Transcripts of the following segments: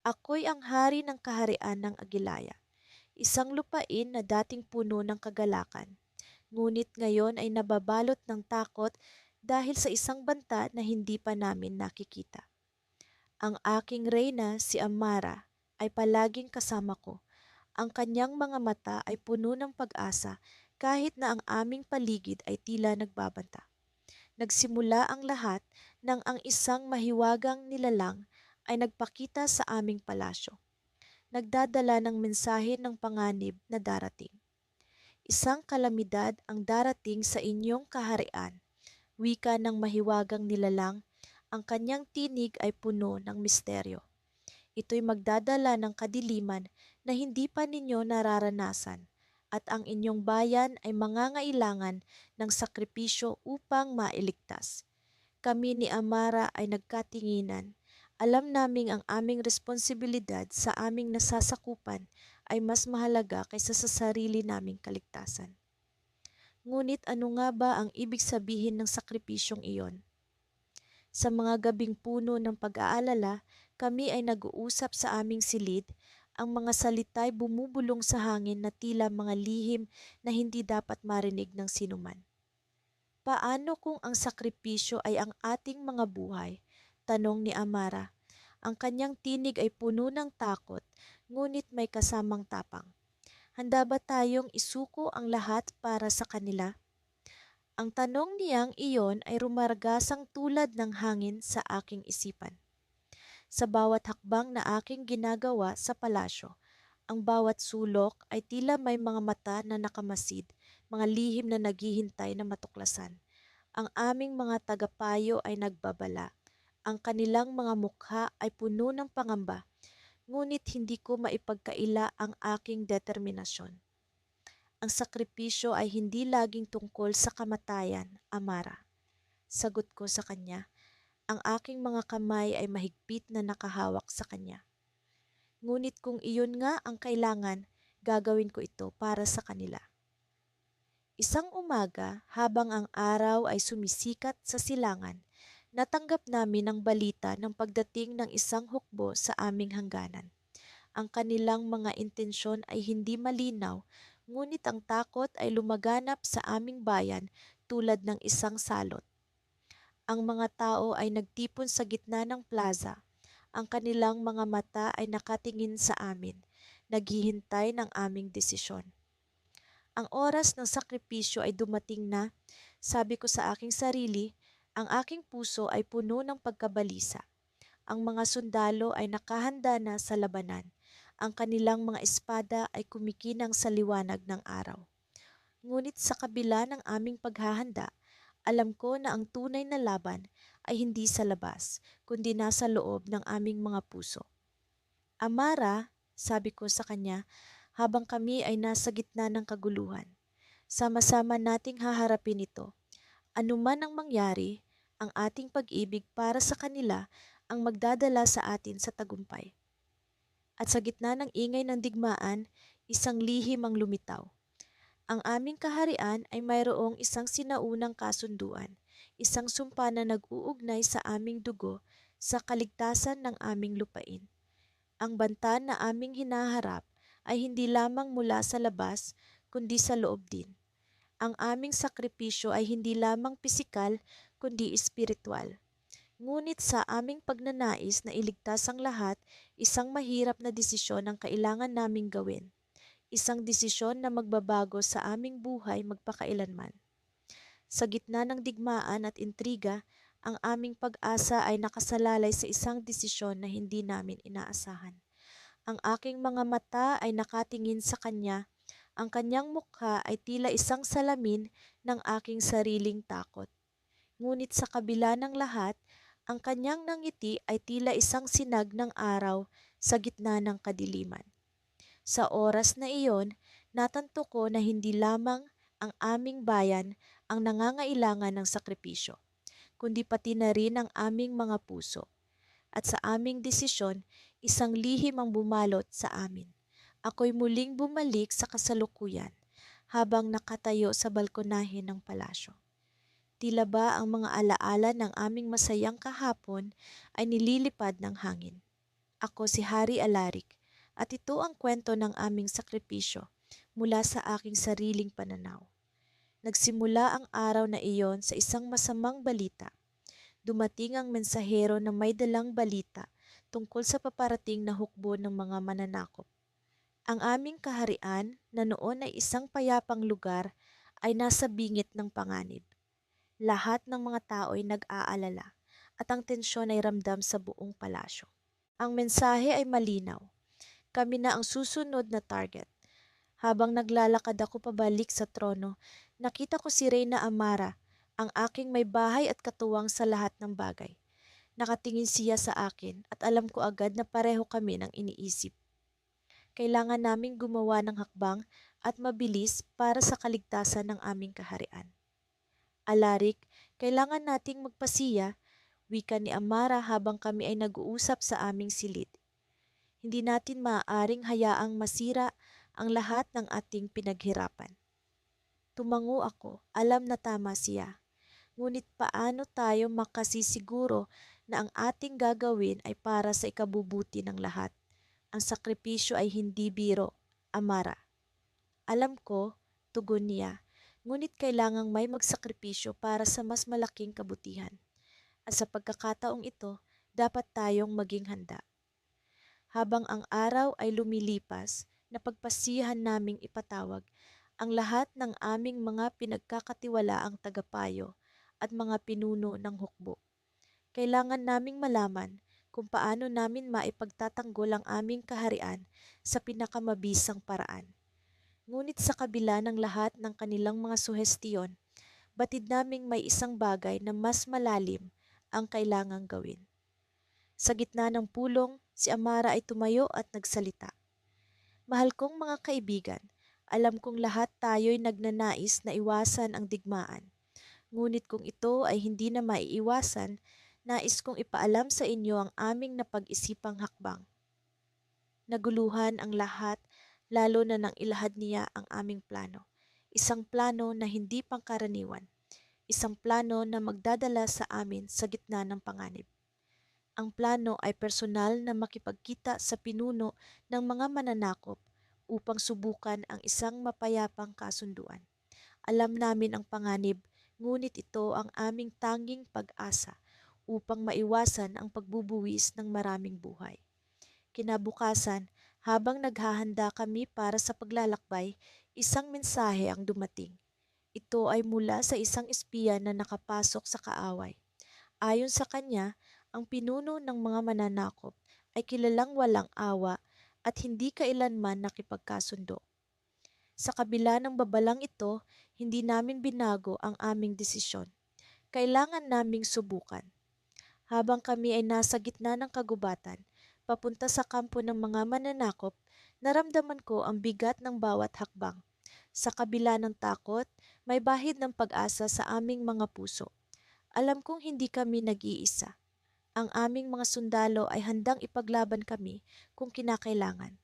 Ako'y ang hari ng kaharian ng Aguilaya, isang lupain na dating puno ng kagalakan. Ngunit ngayon ay nababalot ng takot dahil sa isang banta na hindi pa namin nakikita. Ang aking reyna, si Amara, ay palaging kasama ko. Ang kanyang mga mata ay puno ng pag-asa kahit na ang aming paligid ay tila nagbabanta. Nagsimula ang lahat nang ang isang mahiwagang nilalang ay nagpakita sa aming palasyo. Nagdadala ng mensahe ng panganib na darating. Isang kalamidad ang darating sa inyong kaharian. Wika ng mahiwagang nilalang, ang kanyang tinig ay puno ng misteryo. Ito'y magdadala ng kadiliman na hindi pa ninyo nararanasan at ang inyong bayan ay mangangailangan ng sakripisyo upang mailigtas. Kami ni Amara ay nagkatinginan. Alam naming ang aming responsibilidad sa aming nasasakupan ay mas mahalaga kaysa sa sarili naming kaligtasan. Ngunit ano nga ba ang ibig sabihin ng sakripisyong iyon? Sa mga gabing puno ng pag-aalala, kami ay nag-uusap sa aming silid. Ang mga salita'y bumubulong sa hangin na tila mga lihim na hindi dapat marinig ng sinuman. Paano kung ang sakripisyo ay ang ating mga buhay? Tanong ni Amara. Ang kanyang tinig ay puno ng takot, ngunit may kasamang tapang. Handa ba tayong isuko ang lahat para sa kanila? Ang tanong niyang iyon ay rumargasang tulad ng hangin sa aking isipan. Sa bawat hakbang na aking ginagawa sa palasyo, ang bawat sulok ay tila may mga mata na nakamasid, mga lihim na naghihintay na matuklasan. Ang aming mga tagapayo ay nagbabala. Ang kanilang mga mukha ay puno ng pangamba, ngunit hindi ko maipagkaila ang aking determinasyon. Ang sakripisyo ay hindi laging tungkol sa kamatayan, Amara. Sagot ko sa kanya, ang aking mga kamay ay mahigpit na nakahawak sa kanya. Ngunit kung iyon nga ang kailangan, gagawin ko ito para sa kanila. Isang umaga, habang ang araw ay sumisikat sa silangan, natanggap namin ang balita ng pagdating ng isang hukbo sa aming hangganan. Ang kanilang mga intensyon ay hindi malinaw, ngunit ang takot ay lumaganap sa aming bayan tulad ng isang salot. Ang mga tao ay nagtipon sa gitna ng plaza. Ang kanilang mga mata ay nakatingin sa amin, naghihintay ng aming desisyon. Ang oras ng sakripisyo ay dumating na, sabi ko sa aking sarili, ang aking puso ay puno ng pagkabalisa. Ang mga sundalo ay nakahanda na sa labanan. Ang kanilang mga espada ay kumikinang sa liwanag ng araw. Ngunit sa kabila ng aming paghahanda, alam ko na ang tunay na laban ay hindi sa labas, kundi nasa loob ng aming mga puso. Amara, sabi ko sa kanya habang kami ay nasa gitna ng kaguluhan, sama-sama nating haharapin ito. Ano man ang mangyari, ang ating pag-ibig para sa kanila ang magdadala sa atin sa tagumpay. At sa gitna ng ingay ng digmaan, isang lihim ang lumitaw. Ang aming kaharian ay mayroong isang sinaunang kasunduan, isang sumpa na nag-uugnay sa aming dugo sa kaligtasan ng aming lupain. Ang banta na aming hinaharap ay hindi lamang mula sa labas, kundi sa loob din. Ang aming sakripisyo ay hindi lamang pisikal, kundi espiritual. Ngunit sa aming pagnanais na iligtas ang lahat, isang mahirap na desisyon ang kailangan naming gawin. Isang desisyon na magbabago sa aming buhay magpakailanman. Sa gitna ng digmaan at intriga, ang aming pag-asa ay nakasalalay sa isang desisyon na hindi namin inaasahan. Ang aking mga mata ay nakatingin sa kanya, ang kanyang mukha ay tila isang salamin ng aking sariling takot. Ngunit sa kabila ng lahat, ang kanyang nangiti ay tila isang sinag ng araw sa gitna ng kadiliman. Sa oras na iyon, natanto ko na hindi lamang ang aming bayan ang nangangailangan ng sakripisyo, kundi pati na rin ang aming mga puso. At sa aming desisyon, isang lihim ang bumalot sa amin. Ako'y muling bumalik sa kasalukuyan habang nakatayo sa balkonahe ng palasyo. Tila ba ang mga alaala ng aming masayang kahapon ay nililipad ng hangin. Ako si Hari Alarik at ito ang kwento ng aming sakripisyo mula sa aking sariling pananaw. Nagsimula ang araw na iyon sa isang masamang balita. Dumating ang mensahero na may dalang balita tungkol sa paparating na hukbo ng mga mananakop. Ang aming kaharian na noon ay isang payapang lugar ay nasa bingit ng panganib. Lahat ng mga tao ay nag-aalala at ang tensyon ay ramdam sa buong palasyo. Ang mensahe ay malinaw. Kami na ang susunod na target. Habang naglalakad ako pabalik sa trono, nakita ko si Reyna Amara, ang aking may bahay at katuwang sa lahat ng bagay. Nakatingin siya sa akin at alam ko agad na pareho kami ng iniisip. Kailangan naming gumawa ng hakbang at mabilis para sa kaligtasan ng aming kaharian. Alarik, kailangan nating magpasiya, wika ni Amara habang kami ay nag-uusap sa aming silid. Hindi natin maaaring hayaang masira ang lahat ng ating pinaghirapan. Tumango ako, alam na tama siya. Ngunit paano tayo makasisiguro na ang ating gagawin ay para sa ikabubuti ng lahat? Ang sakripisyo ay hindi biro, Amara. Alam ko, tugon niya, ngunit kailangang may magsakripisyo para sa mas malaking kabutihan. At sa pagkakataong ito, dapat tayong maging handa. Habang ang araw ay lumilipas, napagpasiyahan naming ipatawag ang lahat ng aming mga pinagkakatiwalaang tagapayo at mga pinuno ng hukbo. Kailangan naming malaman kung paano namin maipagtatanggol ang aming kaharian sa pinakamabisang paraan. Ngunit sa kabila ng lahat ng kanilang mga suhestiyon, batid naming may isang bagay na mas malalim ang kailangang gawin. Sa gitna ng pulong, si Amara ay tumayo at nagsalita. Mahal kong mga kaibigan, alam kong lahat tayo'y nagnanais na iwasan ang digmaan. Ngunit kung ito ay hindi na maiiwasan, nais kong ipaalam sa inyo ang aming napag-isipang hakbang. Naguluhan ang lahat, lalo na nang ilahad niya ang aming plano. Isang plano na hindi pangkaraniwan. Isang plano na magdadala sa amin sa gitna ng panganib. Ang plano ay personal na makipagkita sa pinuno ng mga mananakop upang subukan ang isang mapayapang kasunduan. Alam namin ang panganib, ngunit ito ang aming tanging pag-asa upang maiwasan ang pagbubuwis ng maraming buhay. Kinabukasan, habang naghahanda kami para sa paglalakbay, isang mensahe ang dumating. Ito ay mula sa isang espiya na nakapasok sa kaaway. Ayon sa kanya, ang pinuno ng mga mananakop ay kilalang walang awa at hindi kailanman nakipagkasundo. Sa kabila ng babalang ito, hindi namin binago ang aming desisyon. Kailangan naming subukan. Habang kami ay nasa gitna ng kagubatan, papunta sa kampo ng mga mananakop, naramdaman ko ang bigat ng bawat hakbang. Sa kabila ng takot, may bahid ng pag-asa sa aming mga puso. Alam kong hindi kami nag-iisa. Ang aming mga sundalo ay handang ipaglaban kami kung kinakailangan.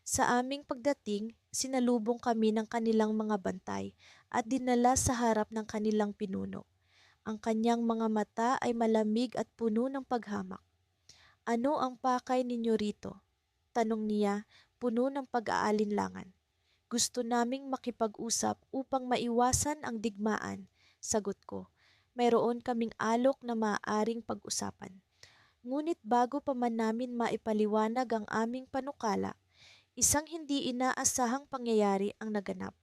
Sa aming pagdating, sinalubong kami ng kanilang mga bantay at dinala sa harap ng kanilang pinuno. Ang kanyang mga mata ay malamig at puno ng paghamak. Ano ang pakay ninyo rito? Tanong niya, puno ng pag-aalinlangan. Gusto naming makipag-usap upang maiwasan ang digmaan, sagot ko. Mayroon kaming alok na maaaring pag-usapan. Ngunit bago pa man namin maipaliwanag ang aming panukala, isang hindi inaasahang pangyayari ang naganap.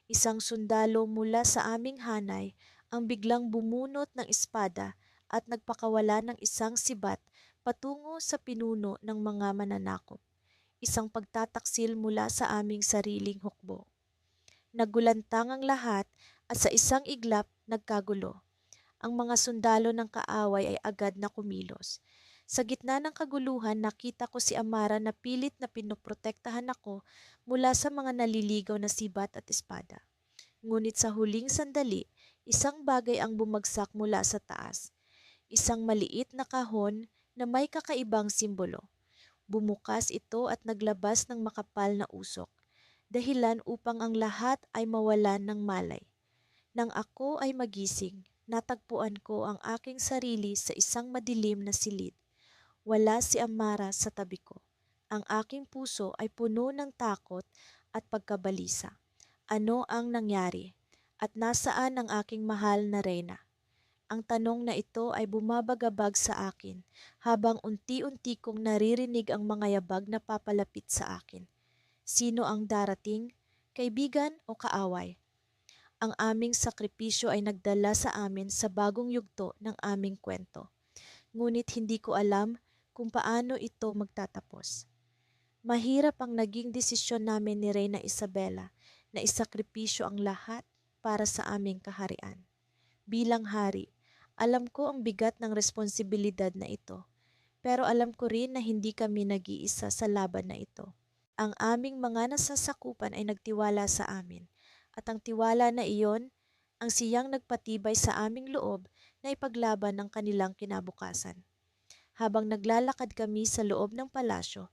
Isang sundalo mula sa aming hanay ang biglang bumunot ng espada at nagpakawala ng isang sibat patungo sa pinuno ng mga mananakop. Isang pagtataksil mula sa aming sariling hukbo. Nagulantang ang lahat at sa isang iglap nagkagulo. Ang mga sundalo ng kaaway ay agad na kumilos. Sa gitna ng kaguluhan, nakita ko si Amara na pilit na pinoprotektahan ako mula sa mga naliligaw na sibat at espada. Ngunit sa huling sandali, isang bagay ang bumagsak mula sa taas. Isang maliit na kahon na may kakaibang simbolo. Bumukas ito at naglabas ng makapal na usok, dahilan upang ang lahat ay mawalan ng malay. Nang ako ay magising, natagpuan ko ang aking sarili sa isang madilim na silid. Wala si Amara sa tabi ko. Ang aking puso ay puno ng takot at pagkabalisa. Ano ang nangyari? At nasaan ang aking mahal na Reyna? Ang tanong na ito ay bumabagabag sa akin habang unti-unti kong naririnig ang mga yabag na papalapit sa akin. Sino ang darating? Kaibigan o kaaway? Ang aming sakripisyo ay nagdala sa amin sa bagong yugto ng aming kwento. Ngunit hindi ko alam kung paano ito magtatapos. Mahirap ang naging desisyon namin ni Reyna Isabela na isakripisyo ang lahat para sa aming kaharian. Bilang hari, alam ko ang bigat ng responsibilidad na ito, pero alam ko rin na hindi kami nag-iisa sa laban na ito. Ang aming mga nasasakupan ay nagtiwala sa amin, at ang tiwala na iyon ang siyang nagpatibay sa aming loob na ipaglaban ng kanilang kinabukasan. Habang naglalakad kami sa loob ng palasyo,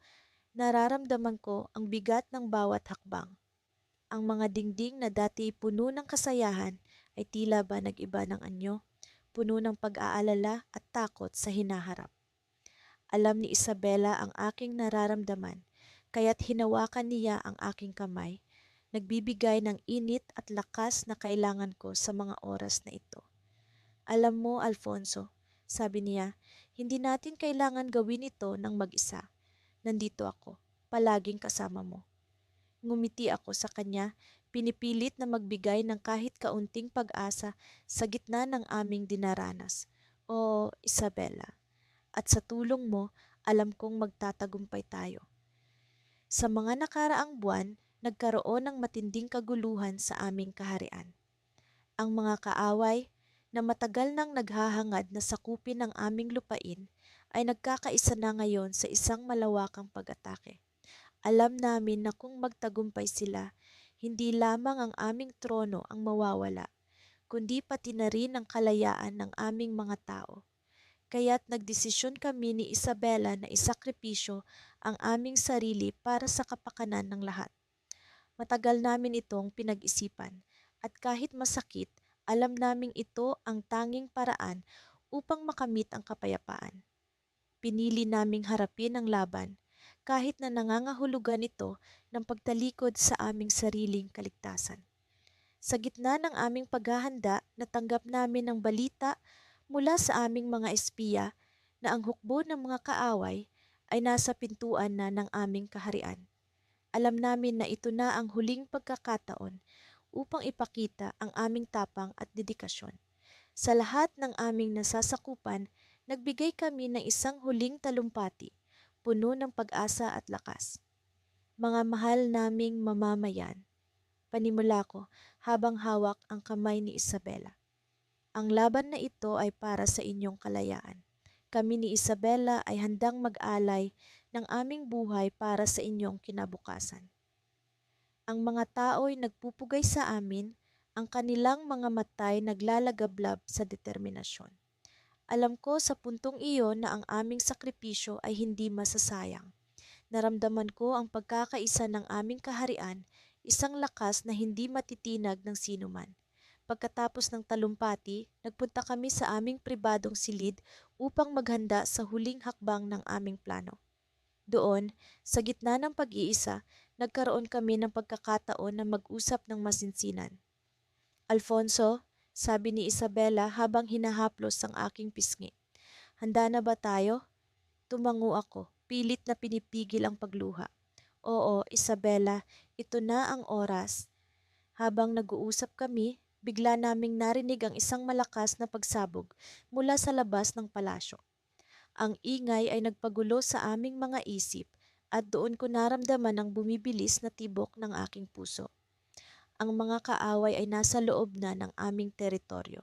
nararamdaman ko ang bigat ng bawat hakbang. Ang mga dingding na dati puno ng kasayahan ay tila ba nag-iba ng anyo, puno ng pag-aalala at takot sa hinaharap. Alam ni Isabela ang aking nararamdaman, kaya't hinawakan niya ang aking kamay, nagbibigay ng init at lakas na kailangan ko sa mga oras na ito. Alam mo, Alfonso, sabi niya, hindi natin kailangan gawin ito ng mag-isa. Nandito ako, palaging kasama mo. Ngumiti ako sa kanya, pinipilit na magbigay ng kahit kaunting pag-asa sa gitna ng aming dinaranas. O Isabela, at sa tulong mo, alam kong magtatagumpay tayo. Sa mga nakaraang buwan, nagkaroon ng matinding kaguluhan sa aming kaharian. Ang mga kaaway na matagal nang naghahangad na sakupin ang aming lupain ay nagkakaisa na ngayon sa isang malawakang pag-atake. Alam namin na kung magtagumpay sila, hindi lamang ang aming trono ang mawawala, kundi pati na rin ang kalayaan ng aming mga tao. Kaya't nagdesisyon kami ni Isabela na isakripisyo ang aming sarili para sa kapakanan ng lahat. Matagal namin itong pinag-isipan at kahit masakit, alam naming ito ang tanging paraan upang makamit ang kapayapaan. Pinili naming harapin ang laban kahit na nangangahulugan ito ng pagtalikod sa aming sariling kaligtasan. Sa gitna ng aming paghahanda, natanggap namin ang balita mula sa aming mga espiya na ang hukbo ng mga kaaway ay nasa pintuan na ng aming kaharian. Alam namin na ito na ang huling pagkakataon upang ipakita ang aming tapang at dedikasyon. Sa lahat ng aming nasasakupan, nagbigay kami ng isang huling talumpati, puno ng pag-asa at lakas. Mga mahal naming mamamayan, panimula ko habang hawak ang kamay ni Isabela. Ang laban na ito ay para sa inyong kalayaan. Kami ni Isabela ay handang mag-alay ng aming buhay para sa inyong kinabukasan. Ang mga tao'y nagpupugay sa amin, ang kanilang mga matay naglalagablab sa determinasyon. Alam ko sa puntong iyon na ang aming sakripisyo ay hindi masasayang. Naramdaman ko ang pagkakaisa ng aming kaharian, isang lakas na hindi matitinag ng sinuman. Pagkatapos ng talumpati, nagpunta kami sa aming pribadong silid upang maghanda sa huling hakbang ng aming plano. Doon, sa gitna ng pag-iisa, nagkaroon kami ng pagkakataon na mag-usap ng masinsinan. Alfonso, sabi ni Isabela habang hinahaplos ang aking pisngi. Handa na ba tayo? Tumango ako, pilit na pinipigil ang pagluha. Oo, Isabela, ito na ang oras. Habang nag-uusap kami, bigla naming narinig ang isang malakas na pagsabog mula sa labas ng palasyo. Ang ingay ay nagpagulo sa aming mga isip at doon ko naramdaman ang bumibilis na tibok ng aking puso. Ang mga kaaway ay nasa loob na ng aming teritoryo.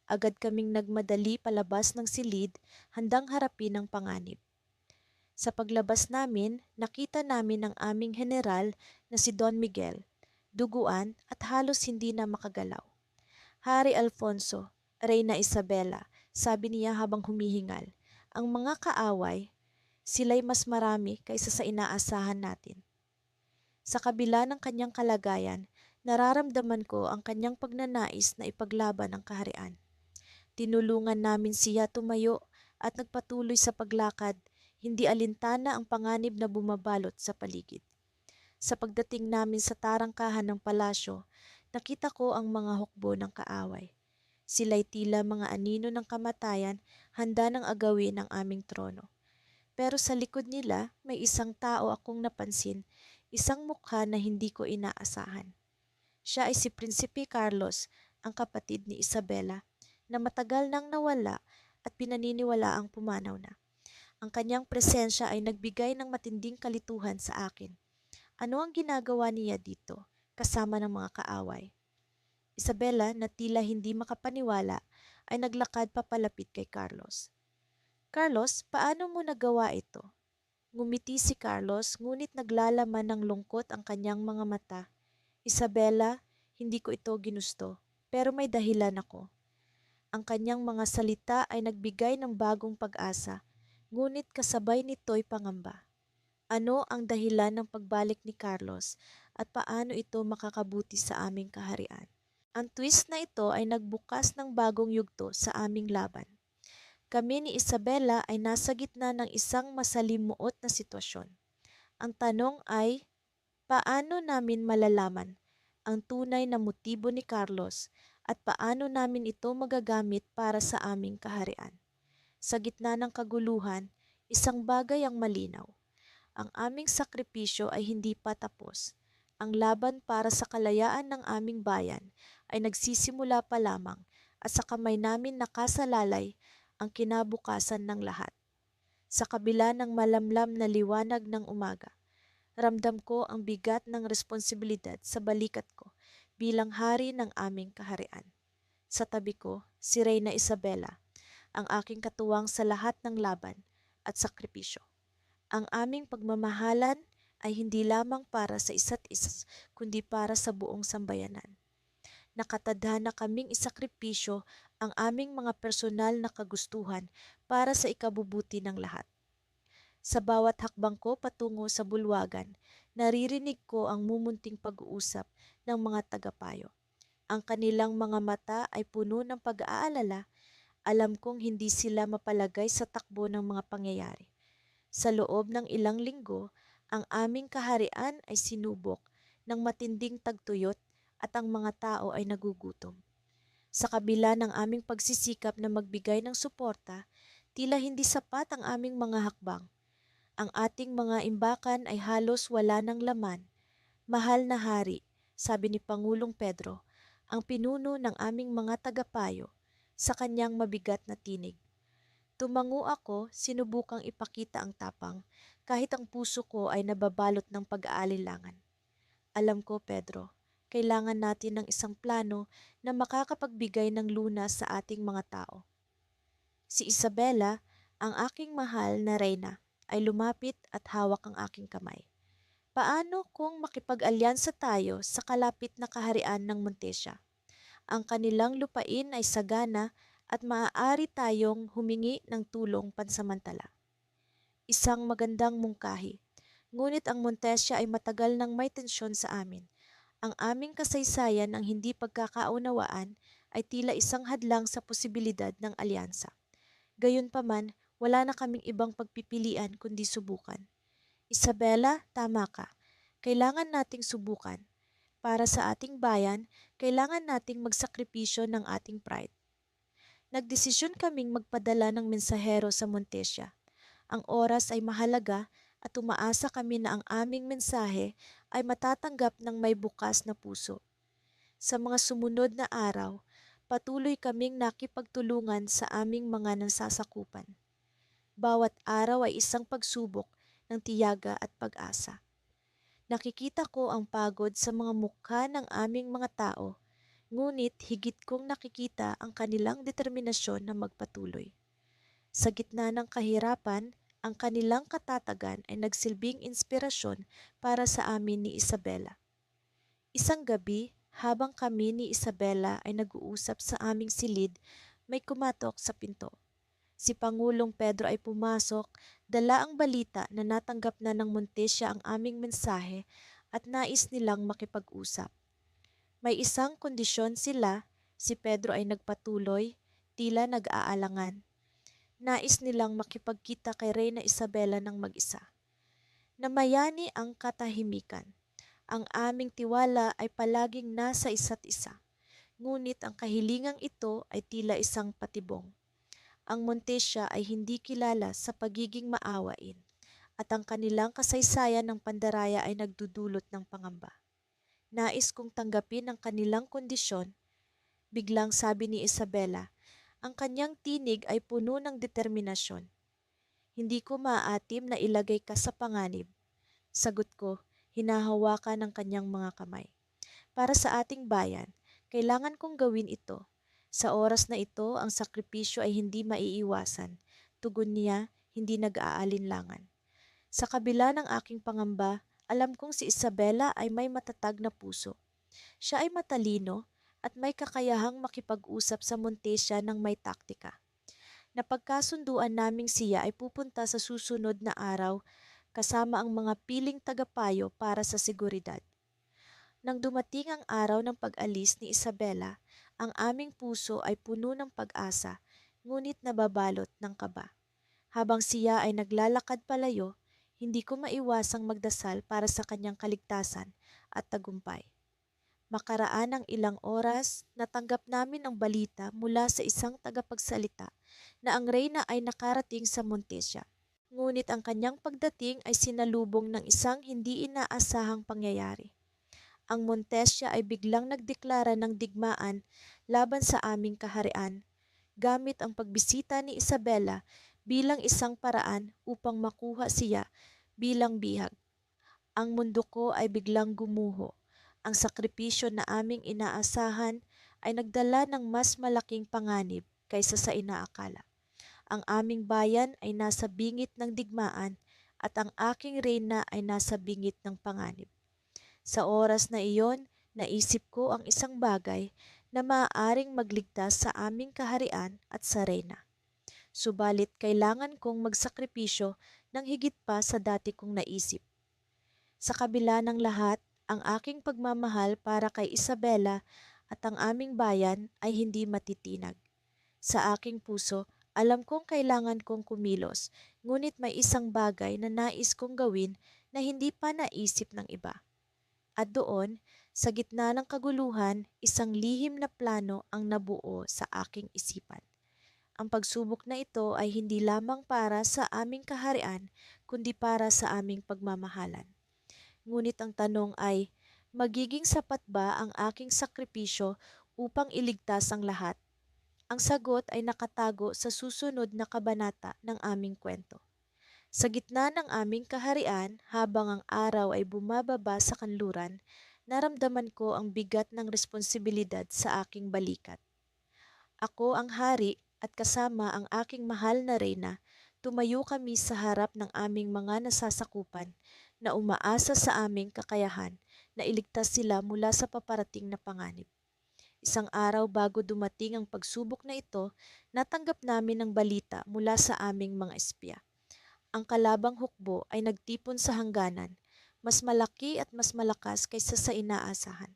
Agad kaming nagmadali palabas ng silid, handang harapin ang panganib. Sa paglabas namin, nakita namin ang aming general na si Don Miguel, duguan at halos hindi na makagalaw. Hari Alfonso, Reyna Isabela, sabi niya habang humihingal. Ang mga kaaway, sila'y mas marami kaysa sa inaasahan natin. Sa kabila ng kanyang kalagayan, nararamdaman ko ang kanyang pagnanais na ipaglaban ang kaharian. Tinulungan namin siya tumayo at nagpatuloy sa paglakad, hindi alintana ang panganib na bumabalot sa paligid. Sa pagdating namin sa tarangkahan ng palasyo, nakita ko ang mga hukbo ng kaaway. Sila'y tila mga anino ng kamatayan, handa ng agawin ang aming trono. Pero sa likod nila, may isang tao akong napansin, isang mukha na hindi ko inaasahan. Siya ay si Prinsipe Carlos, ang kapatid ni Isabela, na matagal nang nawala at pinaniniwala ang pumanaw na. Ang kanyang presensya ay nagbigay ng matinding kalituhan sa akin. Ano ang ginagawa niya dito, kasama ng mga kaaway? Isabela, na tila hindi makapaniwala, ay naglakad papalapit kay Carlos. Carlos, paano mo nagawa ito? Ngumiti si Carlos, ngunit naglalaman ng lungkot ang kanyang mga mata. Isabela, hindi ko ito ginusto, pero may dahilan ako. Ang kanyang mga salita ay nagbigay ng bagong pag-asa, ngunit kasabay nito'y pangamba. Ano ang dahilan ng pagbalik ni Carlos at paano ito makakabuti sa aming kaharian? Ang twist na ito ay nagbukas ng bagong yugto sa aming laban. Kami ni Isabela ay nasa gitna ng isang masalimuot na sitwasyon. Ang tanong ay, paano namin malalaman ang tunay na motibo ni Carlos at paano namin ito magagamit para sa aming kaharian? Sa gitna ng kaguluhan, isang bagay ang malinaw. Ang aming sakripisyo ay hindi pa tapos. Ang laban para sa kalayaan ng aming bayan ay nagsisimula pa lamang at sa kamay namin nakasalalay ang kinabukasan ng lahat. Sa kabila ng malamlam na liwanag ng umaga, ramdam ko ang bigat ng responsibilidad sa balikat ko bilang hari ng aming kaharian. Sa tabi ko, si Reyna Isabela, ang aking katuwang sa lahat ng laban at sakripisyo. Ang aming pagmamahalan ay hindi lamang para sa isa't isa, kundi para sa buong sambayanan. Nakatadhana kaming isakripisyo ang aming mga personal na kagustuhan para sa ikabubuti ng lahat. Sa bawat hakbang ko patungo sa bulwagan, naririnig ko ang mumunting pag-uusap ng mga tagapayo. Ang kanilang mga mata ay puno ng pag-aalala. Alam kong hindi sila mapalagay sa takbo ng mga pangyayari. Sa loob ng ilang linggo, ang aming kaharian ay sinubok ng matinding tagtuyot at ang mga tao ay nagugutom. Sa kabila ng aming pagsisikap na magbigay ng suporta, tila hindi sapat ang aming mga hakbang. Ang ating mga imbakan ay halos wala ng laman. Mahal na hari, sabi ni Pangulong Pedro, ang pinuno ng aming mga tagapayo, sa kanyang mabigat na tinig. Tumango ako, sinubukang ipakita ang tapang, kahit ang puso ko ay nababalot ng pag-aalilangan. Alam ko, Pedro, kailangan natin ng isang plano na makakapagbigay ng lunas sa ating mga tao. Si Isabela, ang aking mahal na reyna, ay lumapit at hawak ang aking kamay. Paano kung makipag-alyansa tayo sa kalapit na kaharian ng Montesya? Ang kanilang lupain ay sagana at maaari tayong humingi ng tulong pansamantala. Isang magandang mungkahi. Ngunit ang Montesya ay matagal nang may tensyon sa amin. Ang aming kasaysayan ng hindi pagkakaunawaan ay tila isang hadlang sa posibilidad ng alyansa. Gayunpaman, wala na kaming ibang pagpipilian kundi subukan. Isabela, tama ka. Kailangan nating subukan. Para sa ating bayan, kailangan nating magsakripisyo ng ating pride. Nagdesisyon kaming magpadala ng mensahero sa Montesya. Ang oras ay mahalaga at umaasa kami na ang aming mensahe ay matatanggap ng may bukas na puso. Sa mga sumunod na araw, patuloy kaming nakipagtulungan sa aming mga nasasakupan. Bawat araw ay isang pagsubok ng tiyaga at pag-asa. Nakikita ko ang pagod sa mga mukha ng aming mga tao, ngunit higit kong nakikita ang kanilang determinasyon na magpatuloy. Sa gitna ng kahirapan, ang kanilang katatagan ay nagsilbing inspirasyon para sa amin ni Isabela. Isang gabi, habang kami ni Isabela ay nag-uusap sa aming silid, may kumatok sa pinto. Si Pangulong Pedro ay pumasok, dala ang balita na natanggap na ng Montesya ang aming mensahe at nais nilang makipag-usap. May isang kondisyon sila, si Pedro ay nagpatuloy, tila nag-aalangan. Nais nilang makipagkita kay Reyna Isabela ng mag-isa. Namayani ang katahimikan. Ang aming tiwala ay palaging nasa isa't isa. Ngunit ang kahilingang ito ay tila isang patibong. Ang Montesya ay hindi kilala sa pagiging maawain at ang kanilang kasaysayan ng pandaraya ay nagdudulot ng pangamba. Nais kong tanggapin ang kanilang kondisyon, biglang sabi ni Isabela. Ang kanyang tinig ay puno ng determinasyon. Hindi ko maaatim na ilagay ka sa panganib. Sagot ko, hinahawakan ng kanyang mga kamay. Para sa ating bayan, kailangan kong gawin ito. Sa oras na ito, ang sakripisyo ay hindi maiiwasan. Tugon niya, hindi nag-aalinlangan. Sa kabila ng aking pangamba, alam kong si Isabela ay may matatag na puso. Siya ay matalino at may kakayahang makipag-usap sa Montesya ng may taktika. Napagkasunduan naming siya ay pupunta sa susunod na araw kasama ang mga piling tagapayo para sa seguridad. Nang dumating ang araw ng pag-alis ni Isabela, ang aming puso ay puno ng pag-asa, ngunit nababalot ng kaba. Habang siya ay naglalakad palayo, hindi ko maiwasang magdasal para sa kanyang kaligtasan at tagumpay. Makaraan ng ilang oras, natanggap namin ang balita mula sa isang tagapagsalita na ang reyna ay nakarating sa Montesya. Ngunit ang kanyang pagdating ay sinalubong ng isang hindi inaasahang pangyayari. Ang Montesya ay biglang nagdeklara ng digmaan laban sa aming kaharian gamit ang pagbisita ni Isabela bilang isang paraan upang makuha siya bilang bihag. Ang mundo ko ay biglang gumuho. Ang sakripisyo na aming inaasahan ay nagdala ng mas malaking panganib kaysa sa inaakala. Ang aming bayan ay nasa bingit ng digmaan at ang aking reyna ay nasa bingit ng panganib. Sa oras na iyon, naisip ko ang isang bagay na maaaring magligtas sa aming kaharian at sa reyna. Subalit kailangan kong magsakripisyo ng higit pa sa dati kong naisip. Sa kabila ng lahat, ang aking pagmamahal para kay Isabela at ang aming bayan ay hindi matitinag. Sa aking puso, alam kong kailangan kong kumilos, ngunit may isang bagay na nais kong gawin na hindi pa naisip ng iba. At doon, sa gitna ng kaguluhan, isang lihim na plano ang nabuo sa aking isipan. Ang pagsubok na ito ay hindi lamang para sa aming kaharian, kundi para sa aming pagmamahalan. Ngunit ang tanong ay, magiging sapat ba ang aking sakripisyo upang iligtas ang lahat? Ang sagot ay nakatago sa susunod na kabanata ng aming kwento. Sa gitna ng aming kaharian, habang ang araw ay bumababa sa kanluran, naramdaman ko ang bigat ng responsibilidad sa aking balikat. Ako ang hari at kasama ang aking mahal na reyna, tumayo kami sa harap ng aming mga nasasakupan na umaasa sa aming kakayahan na iligtas sila mula sa paparating na panganib. Isang araw bago dumating ang pagsubok na ito, natanggap namin ang balita mula sa aming mga espya. Ang kalabang hukbo ay nagtipon sa hangganan, mas malaki at mas malakas kaysa sa inaasahan.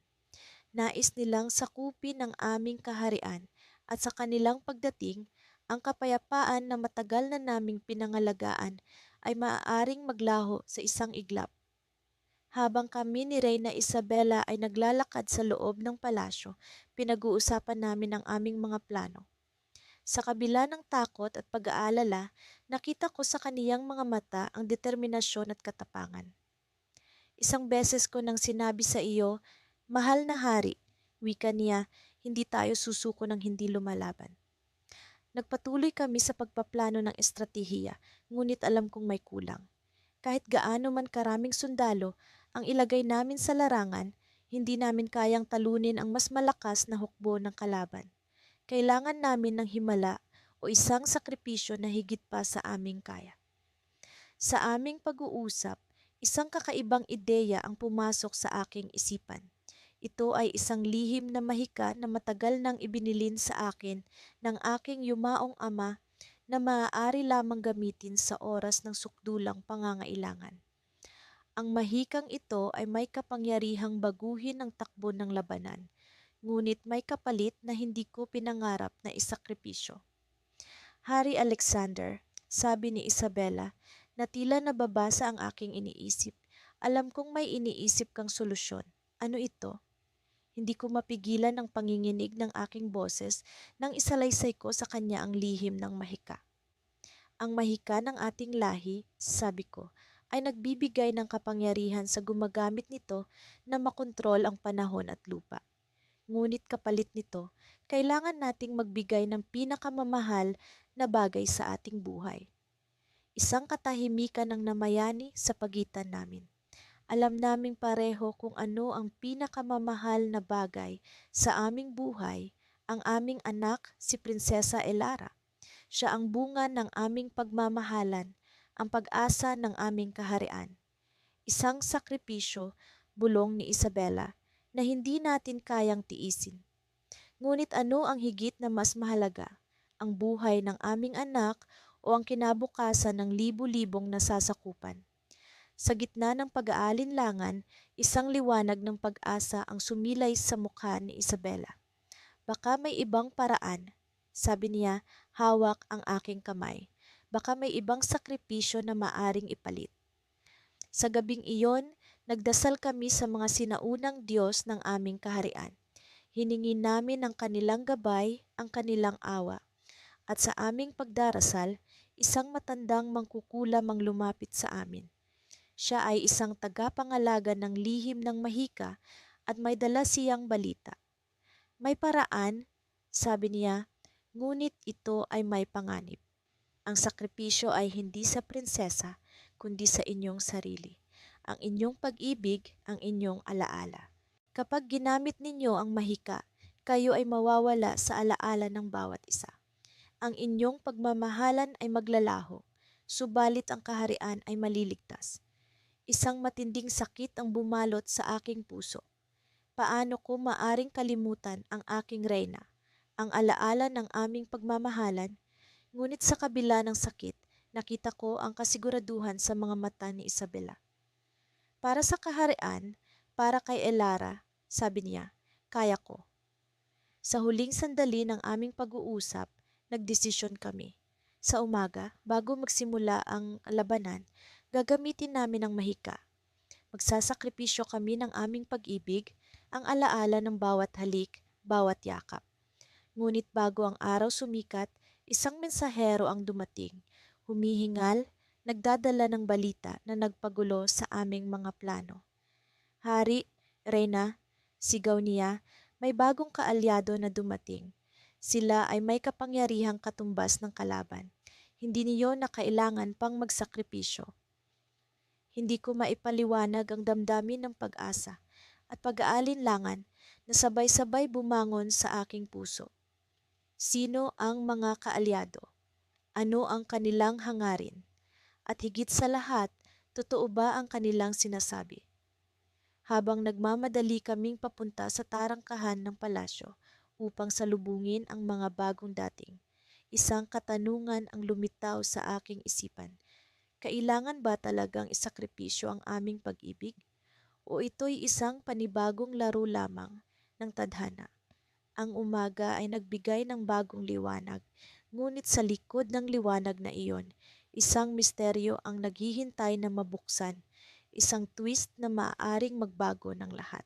Nais nilang sakupin ang aming kaharian at sa kanilang pagdating, ang kapayapaan na matagal na naming pinangalagaan ay maaaring maglaho sa isang iglap. Habang kami ni Reyna Isabela ay naglalakad sa loob ng palasyo, pinag-uusapan namin ang aming mga plano. Sa kabila ng takot at pag-aalala, nakita ko sa kaniyang mga mata ang determinasyon at katapangan. Isang beses ko nang sinabi sa iyo, mahal na hari, wika niya, hindi tayo susuko ng hindi lumalaban. Nagpatuloy kami sa pagpaplano ng estratehiya, ngunit alam kong may kulang. Kahit gaano man karaming sundalo ang ilagay namin sa larangan, hindi namin kayang talunin ang mas malakas na hukbo ng kalaban. Kailangan namin ng himala o isang sakripisyo na higit pa sa aming kaya. Sa aming pag-uusap, isang kakaibang ideya ang pumasok sa aking isipan. Ito ay isang lihim na mahika na matagal nang ibinilin sa akin ng aking yumaong ama na maaari lamang gamitin sa oras ng sukdulang pangangailangan. Ang mahikang ito ay may kapangyarihang baguhin ang takbo ng labanan, ngunit may kapalit na hindi ko pinangarap na isakripisyo. Hari Alexander, sabi ni Isabela, na tila nababasa ang aking iniisip. Alam kong may iniisip kang solusyon. Ano ito? Hindi ko mapigilan ang panginginig ng aking boses nang isalaysay ko sa kanya ang lihim ng mahika. Ang mahika ng ating lahi, sabi ko, ay nagbibigay ng kapangyarihan sa gumagamit nito na makontrol ang panahon at lupa. Ngunit kapalit nito, kailangan nating magbigay ng pinakamamahal na bagay sa ating buhay. Isang katahimikan ng namayani sa pagitan namin. Alam naming pareho kung ano ang pinakamamahal na bagay sa aming buhay, ang aming anak, si Prinsesa Elara. Siya ang bunga ng aming pagmamahalan, ang pag-asa ng aming kaharian. Isang sakripisyo, bulong ni Isabela, na hindi natin kayang tiisin. Ngunit ano ang higit na mas mahalaga? Ang buhay ng aming anak o ang kinabukasan ng libu-libong nasasakupan? Sa gitna ng pag-aalinlangan, isang liwanag ng pag-asa ang sumilay sa mukha ni Isabela. Baka may ibang paraan, sabi niya, hawak ang aking kamay. Baka may ibang sakripisyo na maaring ipalit. Sa gabing iyon, nagdasal kami sa mga sinaunang Diyos ng aming kaharian. Hiningi namin ang kanilang gabay, ang kanilang awa. At sa aming pagdarasal, isang matandang mangkukulam ang lumapit sa amin. Siya ay isang tagapangalaga ng lihim ng mahika at may dala siyang balita. May paraan, sabi niya, ngunit ito ay may panganib. Ang sakripisyo ay hindi sa prinsesa, kundi sa inyong sarili. Ang inyong pag-ibig, ang inyong alaala. Kapag ginamit ninyo ang mahika, kayo ay mawawala sa alaala ng bawat isa. Ang inyong pagmamahalan ay maglalaho, subalit ang kaharian ay maliligtas. Isang matinding sakit ang bumalot sa aking puso. Paano ko maaring kalimutan ang aking reyna, ang alaala ng aming pagmamahalan, ngunit sa kabila ng sakit, nakita ko ang kasiguraduhan sa mga mata ni Isabela. Para sa kaharian, para kay Elara, sabi niya, kaya ko. Sa huling sandali ng aming pag-uusap, nagdesisyon kami. Sa umaga, bago magsimula ang labanan, gagamitin namin ang mahika. Magsasakripisyo kami ng aming pag-ibig, ang alaala ng bawat halik, bawat yakap. Ngunit bago ang araw sumikat, isang mensahero ang dumating, humihingal, nagdadala ng balita na nagpagulo sa aming mga plano. Hari, Reyna, sigaw niya, may bagong kaalyado na dumating. Sila ay may kapangyarihang katumbas ng kalaban. Hindi niyo na kailangan pang magsakripisyo. Hindi ko maipaliwanag ang damdamin ng pag-asa at pag-aalinlangan na sabay-sabay bumangon sa aking puso. Sino ang mga kaalyado? Ano ang kanilang hangarin? At higit sa lahat, totoo ba ang kanilang sinasabi? Habang nagmamadali kaming papunta sa tarangkahan ng palasyo upang salubungin ang mga bagong dating, isang katanungan ang lumitaw sa aking isipan. Kailangan ba talagang isakripisyo ang aming pag-ibig? O ito'y isang panibagong laro lamang ng tadhana? Ang umaga ay nagbigay ng bagong liwanag, ngunit sa likod ng liwanag na iyon, isang misteryo ang naghihintay na mabuksan, isang twist na maaaring magbago ng lahat.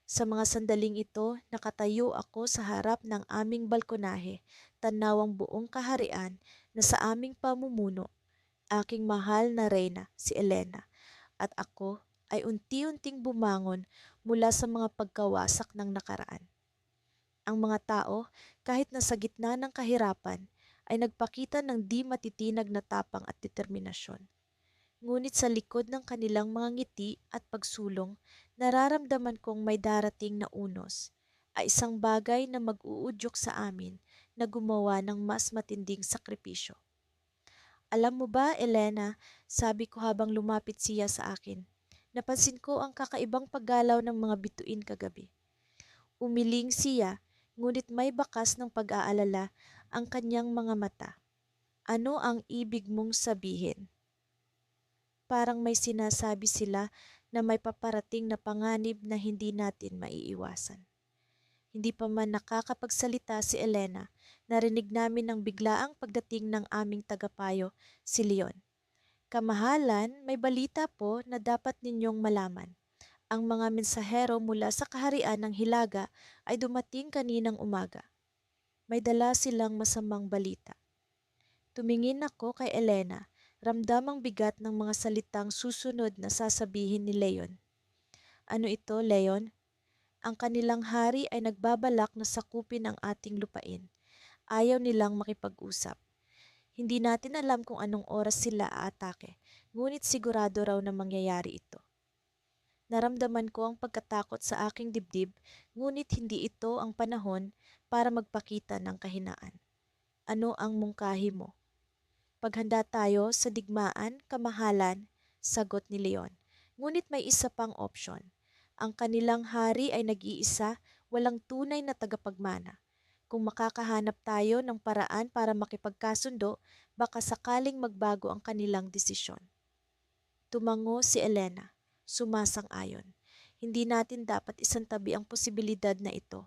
Sa mga sandaling ito, nakatayo ako sa harap ng aming balkonahe, tanaw ang buong kaharian na sa aming pamumuno, aking mahal na reyna, si Elena, at ako ay unti-unting bumangon mula sa mga pagkawasak ng nakaraan. Ang mga tao, kahit nasa gitna ng kahirapan, ay nagpakita ng di matitinag na tapang at determinasyon. Ngunit sa likod ng kanilang mga ngiti at pagsulong, nararamdaman kong may darating na unos, ay isang bagay na mag-uudyok sa amin na gumawa ng mas matinding sakripisyo. Alam mo ba, Elena, sabi ko habang lumapit siya sa akin, napansin ko ang kakaibang paggalaw ng mga bituin kagabi. Umiling siya, ngunit may bakas ng pag-aalala ang kanyang mga mata. Ano ang ibig mong sabihin? Parang may sinasabi sila na may paparating na panganib na hindi natin maiiwasan. Hindi pa man nakakapagsalita si Elena, narinig namin ang biglaang pagdating ng aming tagapayo, si Leon. Kamahalan, may balita po na dapat ninyong malaman. Ang mga mensahero mula sa kaharian ng Hilaga ay dumating kaninang umaga. May dala silang masamang balita. Tumingin ako kay Elena, ramdam ang bigat ng mga salitang susunod na sasabihin ni Leon. Ano ito, Leon? Ang kanilang hari ay nagbabalak na sakupin ang ating lupain. Ayaw nilang makipag-usap. Hindi natin alam kung anong oras sila aatake, ngunit sigurado raw na mangyayari ito. Naramdaman ko ang pagkatakot sa aking dibdib, ngunit hindi ito ang panahon para magpakita ng kahinaan. Ano ang mungkahi mo? Paghanda tayo sa digmaan, kamahalan, sagot ni Leon. Ngunit may isa pang opsyon. Ang kanilang hari ay nag-iisa, walang tunay na tagapagmana. Kung makakahanap tayo ng paraan para makipagkasundo, baka sakaling magbago ang kanilang desisyon. Tumango si Elena, sumasang-ayon. Hindi natin dapat isantabi ang posibilidad na ito.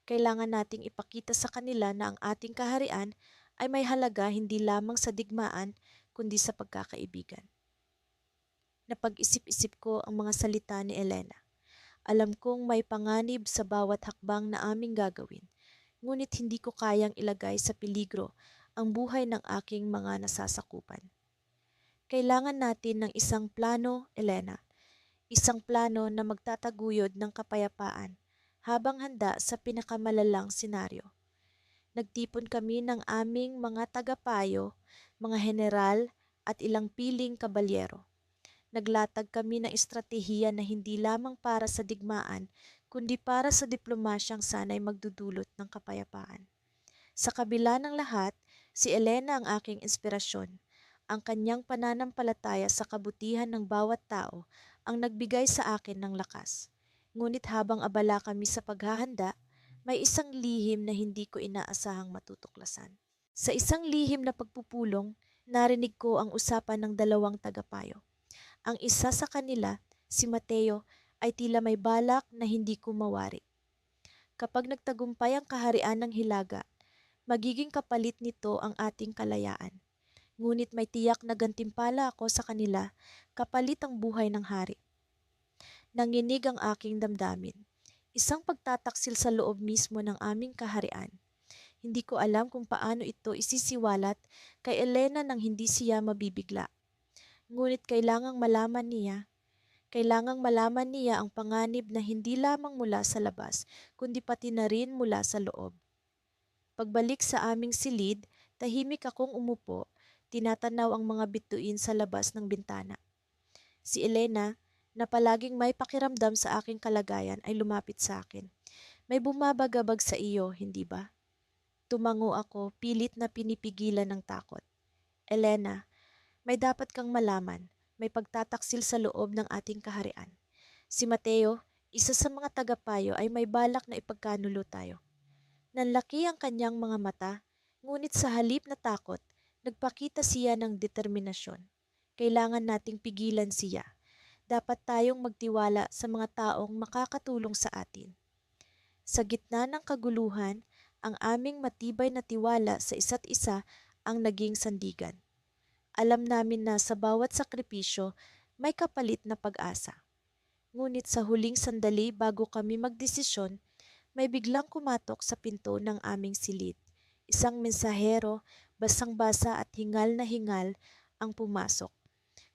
Kailangan nating ipakita sa kanila na ang ating kaharian ay may halaga hindi lamang sa digmaan kundi sa pagkakaibigan. Napag-isip-isip ko ang mga salita ni Elena. Alam kong may panganib sa bawat hakbang na aming gagawin, ngunit hindi ko kayang ilagay sa peligro ang buhay ng aking mga nasasakupan. Kailangan natin ng isang plano, Elena. Isang plano na magtataguyod ng kapayapaan habang handa sa pinakamalalang senaryo. Nagtipon kami ng aming mga tagapayo, mga general at ilang piling kabalyero. Naglatag kami ng estratehiya na hindi lamang para sa digmaan, kundi para sa diplomasyang sanay magdudulot ng kapayapaan. Sa kabila ng lahat, si Elena ang aking inspirasyon. Ang kanyang pananampalataya sa kabutihan ng bawat tao ang nagbigay sa akin ng lakas. Ngunit habang abala kami sa paghahanda, may isang lihim na hindi ko inaasahang matutuklasan. Sa isang lihim na pagpupulong, narinig ko ang usapan ng dalawang tagapayo. Ang isa sa kanila, si Mateo, ay tila may balak na hindi ko mawari. Kapag nagtagumpay ang kaharian ng Hilaga, magiging kapalit nito ang ating kalayaan. Ngunit may tiyak na gantimpala ako sa kanila, kapalit ang buhay ng hari. Nanginig ang aking damdamin. Isang pagtataksil sa loob mismo ng aming kaharian. Hindi ko alam kung paano ito isisiwalat kay Elena nang hindi siya mabibigla. Ngunit kailangang malaman niya ang panganib na hindi lamang mula sa labas, kundi pati na rin mula sa loob. Pagbalik sa aming silid, tahimik akong umupo, tinatanaw ang mga bituin sa labas ng bintana. Si Elena, na palaging may pakiramdam sa aking kalagayan, ay lumapit sa akin. May bumabagabag sa iyo, hindi ba? Tumango ako, pilit na pinipigilan ng takot. Elena, may dapat kang malaman. May pagtataksil sa loob ng ating kaharian. Si Mateo, isa sa mga tagapayo, ay may balak na ipagkanulo tayo. Nanlaki ang kanyang mga mata, ngunit sa halip na takot, nagpakita siya ng determinasyon. Kailangan nating pigilan siya. Dapat tayong magtiwala sa mga taong makakatulong sa atin. Sa gitna ng kaguluhan, ang aming matibay na tiwala sa isa't isa ang naging sandigan. Alam namin na sa bawat sakripisyo, may kapalit na pag-asa. Ngunit sa huling sandali bago kami magdesisyon, may biglang kumatok sa pinto ng aming silid. Isang mensahero, basang-basa at hingal na hingal ang pumasok.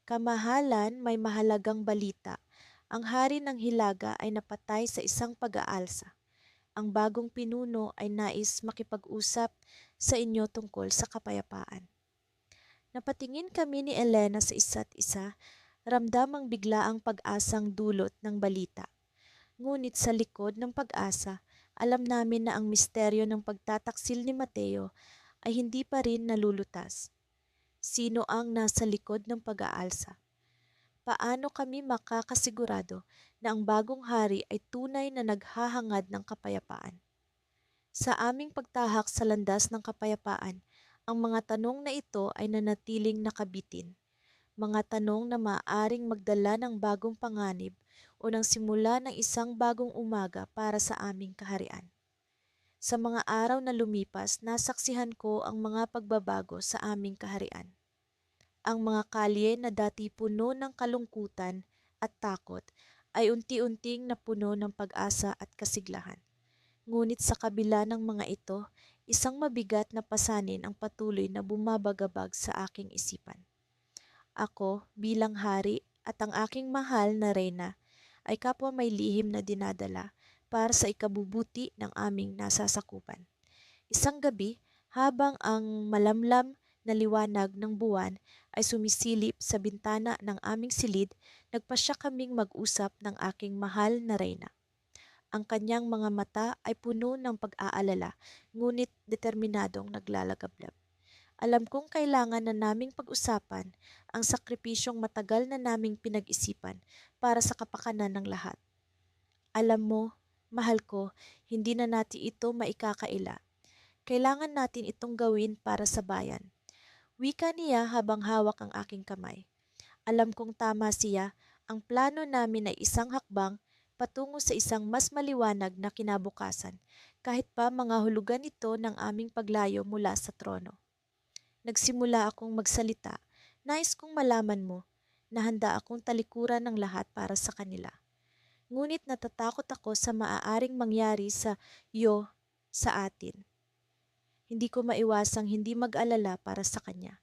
Kamahalan, may mahalagang balita. Ang hari ng Hilaga ay napatay sa isang pag-aalsa. Ang bagong pinuno ay nais makipag-usap sa inyo tungkol sa kapayapaan. Napatingin kami ni Elena sa isa't isa, ramdam ang biglaang pag-asang dulot ng balita. Ngunit sa likod ng pag-asa, alam namin na ang misteryo ng pagtataksil ni Mateo ay hindi pa rin nalulutas. Sino ang nasa likod ng pag-aalsa? Paano kami makakasigurado na ang bagong hari ay tunay na naghahangad ng kapayapaan? Sa aming pagtahak sa landas ng kapayapaan, ang mga tanong na ito ay nanatiling nakabitin. Mga tanong na maaaring magdala ng bagong panganib o ng simula ng isang bagong umaga para sa aming kaharian. Sa mga araw na lumipas, nasaksihan ko ang mga pagbabago sa aming kaharian. Ang mga kalye na dati puno ng kalungkutan at takot ay unti-unting napuno ng pag-asa at kasiglahan. Ngunit sa kabila ng mga ito, isang mabigat na pasanin ang patuloy na bumabagabag sa aking isipan. Ako bilang hari at ang aking mahal na reyna ay kapwa may lihim na dinadala para sa ikabubuti ng aming nasasakupan. Isang gabi, habang ang malamlam na liwanag ng buwan ay sumisilip sa bintana ng aming silid, nagpasya kaming mag-usap ng aking mahal na reyna. Ang kanyang mga mata ay puno ng pag-aalala, ngunit determinadong naglalagablab. Alam kong kailangan na naming pag-usapan ang sakripisyong matagal na naming pinag-isipan para sa kapakanan ng lahat. Alam mo, mahal ko, hindi na natin ito maikakaila. Kailangan natin itong gawin para sa bayan. Wika niya habang hawak ang aking kamay. Alam kong tama siya, ang plano namin ay isang hakbang patungo sa isang mas maliwanag na kinabukasan, kahit pa mga hulugan ito ng aming paglayo mula sa trono. Nagsimula akong magsalita. Nais kong malaman mo na handa akong talikuran ng lahat para sa kanila. Ngunit natatakot ako sa maaaring mangyari sa iyo sa atin. Hindi ko maiwasang hindi mag-alala para sa kanya.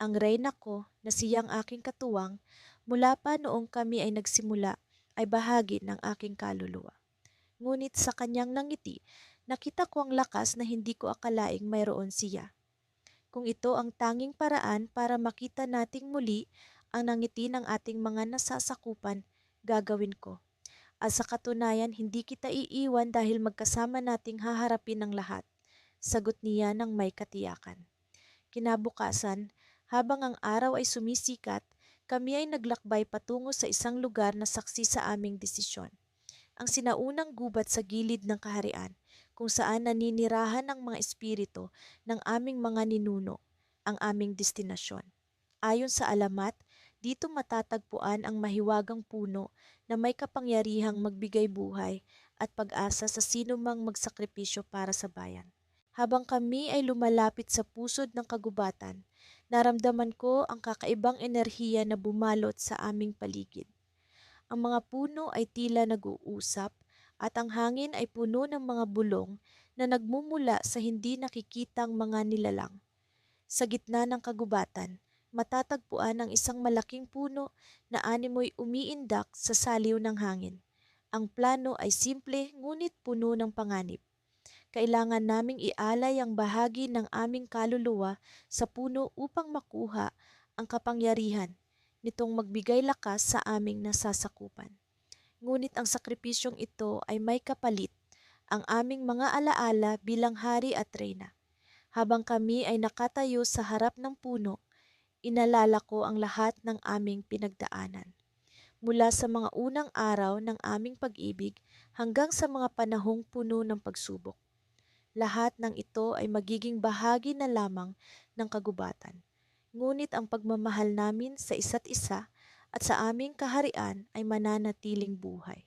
Ang reyna ko na siyang aking katuwang mula pa noong kami ay nagsimula ay bahagi ng aking kaluluwa. Ngunit sa kanyang nangiti, nakita ko ang lakas na hindi ko akalaing mayroon siya. Kung ito ang tanging paraan para makita nating muli ang nangiti ng ating mga nasasakupan, gagawin ko. At sa katunayan, hindi kita iiwan dahil magkasama nating haharapin ang lahat. Sagot niya ng may katiyakan. Kinabukasan, habang ang araw ay sumisikat, kami ay naglakbay patungo sa isang lugar na saksi sa aming desisyon. Ang sinaunang gubat sa gilid ng kaharian, kung saan naninirahan ang mga espiritu ng aming mga ninuno, ang aming destinasyon. Ayon sa alamat, dito matatagpuan ang mahiwagang puno na may kapangyarihang magbigay buhay at pag-asa sa sino mang magsakripisyo para sa bayan. Habang kami ay lumalapit sa pusod ng kagubatan, naramdaman ko ang kakaibang enerhiya na bumalot sa aming paligid. Ang mga puno ay tila nag-uusap at ang hangin ay puno ng mga bulong na nagmumula sa hindi nakikitang mga nilalang. Sa gitna ng kagubatan, matatagpuan ang isang malaking puno na animoy umiindak sa saliw ng hangin. Ang plano ay simple ngunit puno ng panganib. Kailangan naming ialay ang bahagi ng aming kaluluwa sa puno upang makuha ang kapangyarihan nitong magbigay lakas sa aming nasasakupan. Ngunit ang sakripisyong ito ay may kapalit, ang aming mga alaala bilang hari at reyna. Habang kami ay nakatayo sa harap ng puno, inalala ko ang lahat ng aming pinagdaanan. Mula sa mga unang araw ng aming pag-ibig hanggang sa mga panahong puno ng pagsubok. Lahat ng ito ay magiging bahagi na lamang ng kagubatan. Ngunit ang pagmamahal namin sa isa't isa at sa aming kaharian ay mananatiling buhay.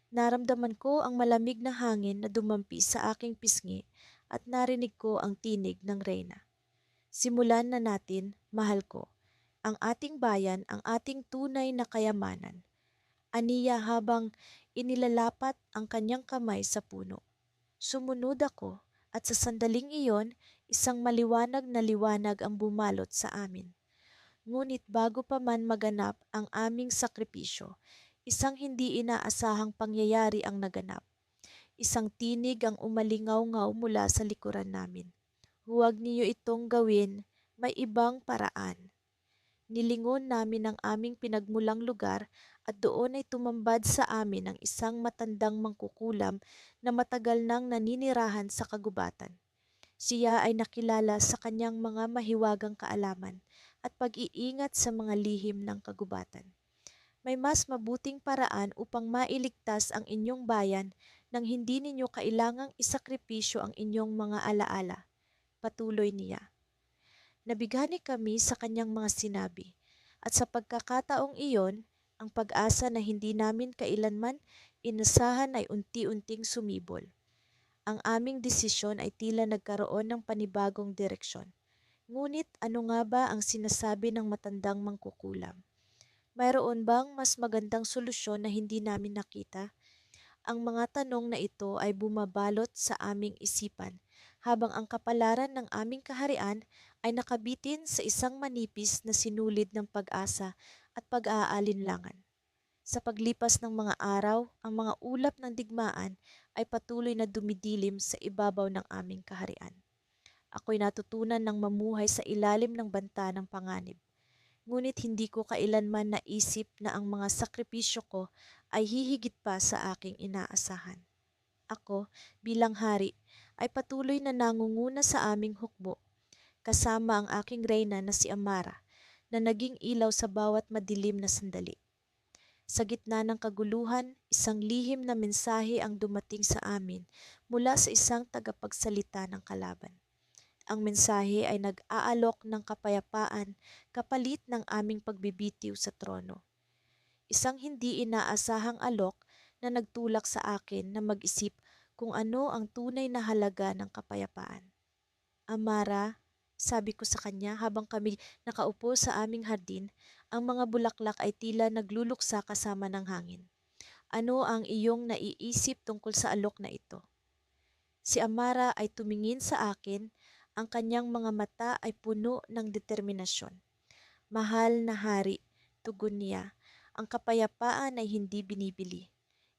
Naramdaman ko ang malamig na hangin na dumampi sa aking pisngi at narinig ko ang tinig ng reyna. Simulan na natin, mahal ko, ang ating bayan, ang ating tunay na kayamanan. Aniya habang inilalapat ang kanyang kamay sa puno. Sumunod ako at sa sandaling iyon, isang maliwanag na liwanag ang bumalot sa amin. Ngunit bago pa man maganap ang aming sakripisyo, isang hindi inaasahang pangyayari ang naganap. Isang tinig ang umalingaw-ngaw mula sa likuran namin. Huwag niyo itong gawin, may ibang paraan. Nilingon namin ang aming pinagmulang lugar at doon ay tumambad sa amin ang isang matandang mangkukulam na matagal nang naninirahan sa kagubatan. Siya ay nakilala sa kanyang mga mahiwagang kaalaman at pag-iingat sa mga lihim ng kagubatan. May mas mabuting paraan upang mailigtas ang inyong bayan nang hindi ninyo kailangang isakripisyo ang inyong mga alaala. Patuloy niya. Nabighani kami sa kanyang mga sinabi, at sa pagkakataong iyon, ang pag-asa na hindi namin kailanman inasahan ay unti-unting sumibol. Ang aming desisyon ay tila nagkaroon ng panibagong direksyon. Ngunit ano nga ba ang sinasabi ng matandang mangkukulam? Mayroon bang mas magandang solusyon na hindi namin nakita? Ang mga tanong na ito ay bumabalot sa aming isipan habang ang kapalaran ng aming kaharian ay nakabitin sa isang manipis na sinulid ng pag-asa at pag-aalinlangan. Sa paglipas ng mga araw, ang mga ulap ng digmaan ay patuloy na dumidilim sa ibabaw ng aming kaharian. Ako'y natutunan ng mamuhay sa ilalim ng banta ng panganib. Ngunit hindi ko kailanman naisip na ang mga sakripisyo ko ay hihigit pa sa aking inaasahan. Ako, bilang hari, ay patuloy na nangunguna sa aming hukbo, kasama ang aking reyna na si Amara, na naging ilaw sa bawat madilim na sandali. Sa gitna ng kaguluhan, isang lihim na mensahe ang dumating sa amin mula sa isang tagapagsalita ng kalaban. Ang mensahe ay nag-aalok ng kapayapaan kapalit ng aming pagbibitiw sa trono. Isang hindi inaasahang alok na nagtulak sa akin na mag-isip kung ano ang tunay na halaga ng kapayapaan. Amara, sabi ko sa kanya habang kami nakaupo sa aming hardin, ang mga bulaklak ay tila nagluluksa kasama ng hangin. Ano ang iyong naiisip tungkol sa alok na ito? Si Amara ay tumingin sa akin, ang kanyang mga mata ay puno ng determinasyon. Mahal na hari, tugon niya, ang kapayapaan ay hindi binibili.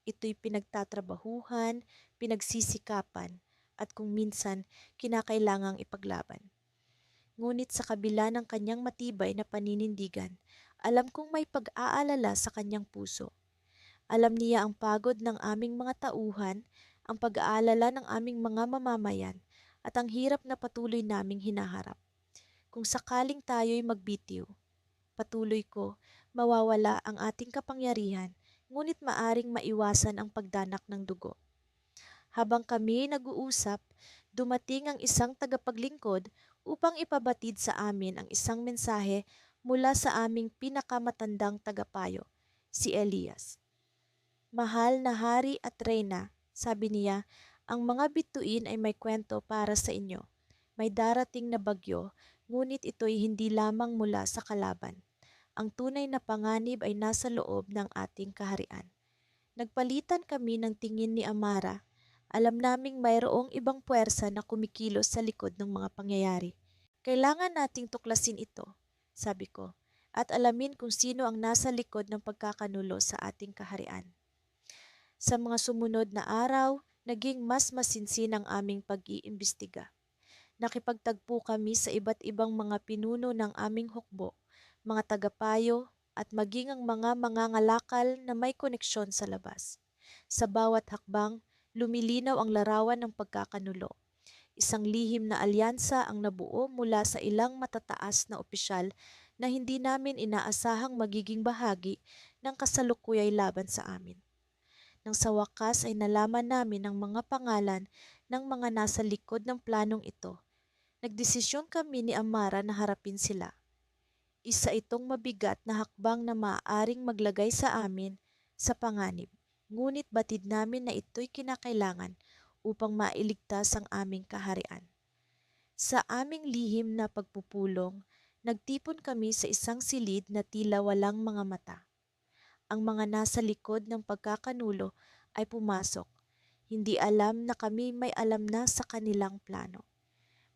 Ito'y pinagtatrabahuhan, pinagsisikapan, at kung minsan, kinakailangang ipaglaban. Ngunit sa kabila ng kanyang matibay na paninindigan, alam kong may pag-aalala sa kanyang puso. Alam niya ang pagod ng aming mga tauhan, ang pag-aalala ng aming mga mamamayan, at ang hirap na patuloy naming hinaharap. Kung sakaling tayo'y magbitiw, patuloy ko, mawawala ang ating kapangyarihan, ngunit maaring maiwasan ang pagdanak ng dugo. Habang kami nag-uusap, dumating ang isang tagapaglingkod upang ipabatid sa amin ang isang mensahe mula sa aming pinakamatandang tagapayo, si Elias. Mahal na hari at reyna, sabi niya, ang mga bituin ay may kwento para sa inyo. May darating na bagyo, ngunit ito'y hindi lamang mula sa kalaban. Ang tunay na panganib ay nasa loob ng ating kaharian. Nagpalitan kami ng tingin ni Amara. Alam naming mayroong ibang puwersa na kumikilos sa likod ng mga pangyayari. Kailangan nating tuklasin ito, sabi ko, at alamin kung sino ang nasa likod ng pagkakanulo sa ating kaharian. Sa mga sumunod na araw, naging mas masinsin ang aming pag-iimbestiga. Nakipagtagpo kami sa iba't ibang mga pinuno ng aming hukbo, mga tagapayo, at maging ang mga mangangalakal na may koneksyon sa labas. Sa bawat hakbang, lumilinaw ang larawan ng pagkakanulo. Isang lihim na alyansa ang nabuo mula sa ilang matataas na opisyal na hindi namin inaasahang magiging bahagi ng kasalukuyay laban sa amin. Nang sa wakas ay nalaman namin ang mga pangalan ng mga nasa likod ng planong ito, nagdesisyon kami ni Amara na harapin sila. Isa itong mabigat na hakbang na maaaring maglagay sa amin sa panganib. Ngunit batid namin na ito'y kinakailangan upang mailigtas ang aming kaharian. Sa aming lihim na pagpupulong, nagtipon kami sa isang silid na tila walang mga mata. Ang mga nasa likod ng pagkakanulo ay pumasok. Hindi alam na kami may alam na sa kanilang plano.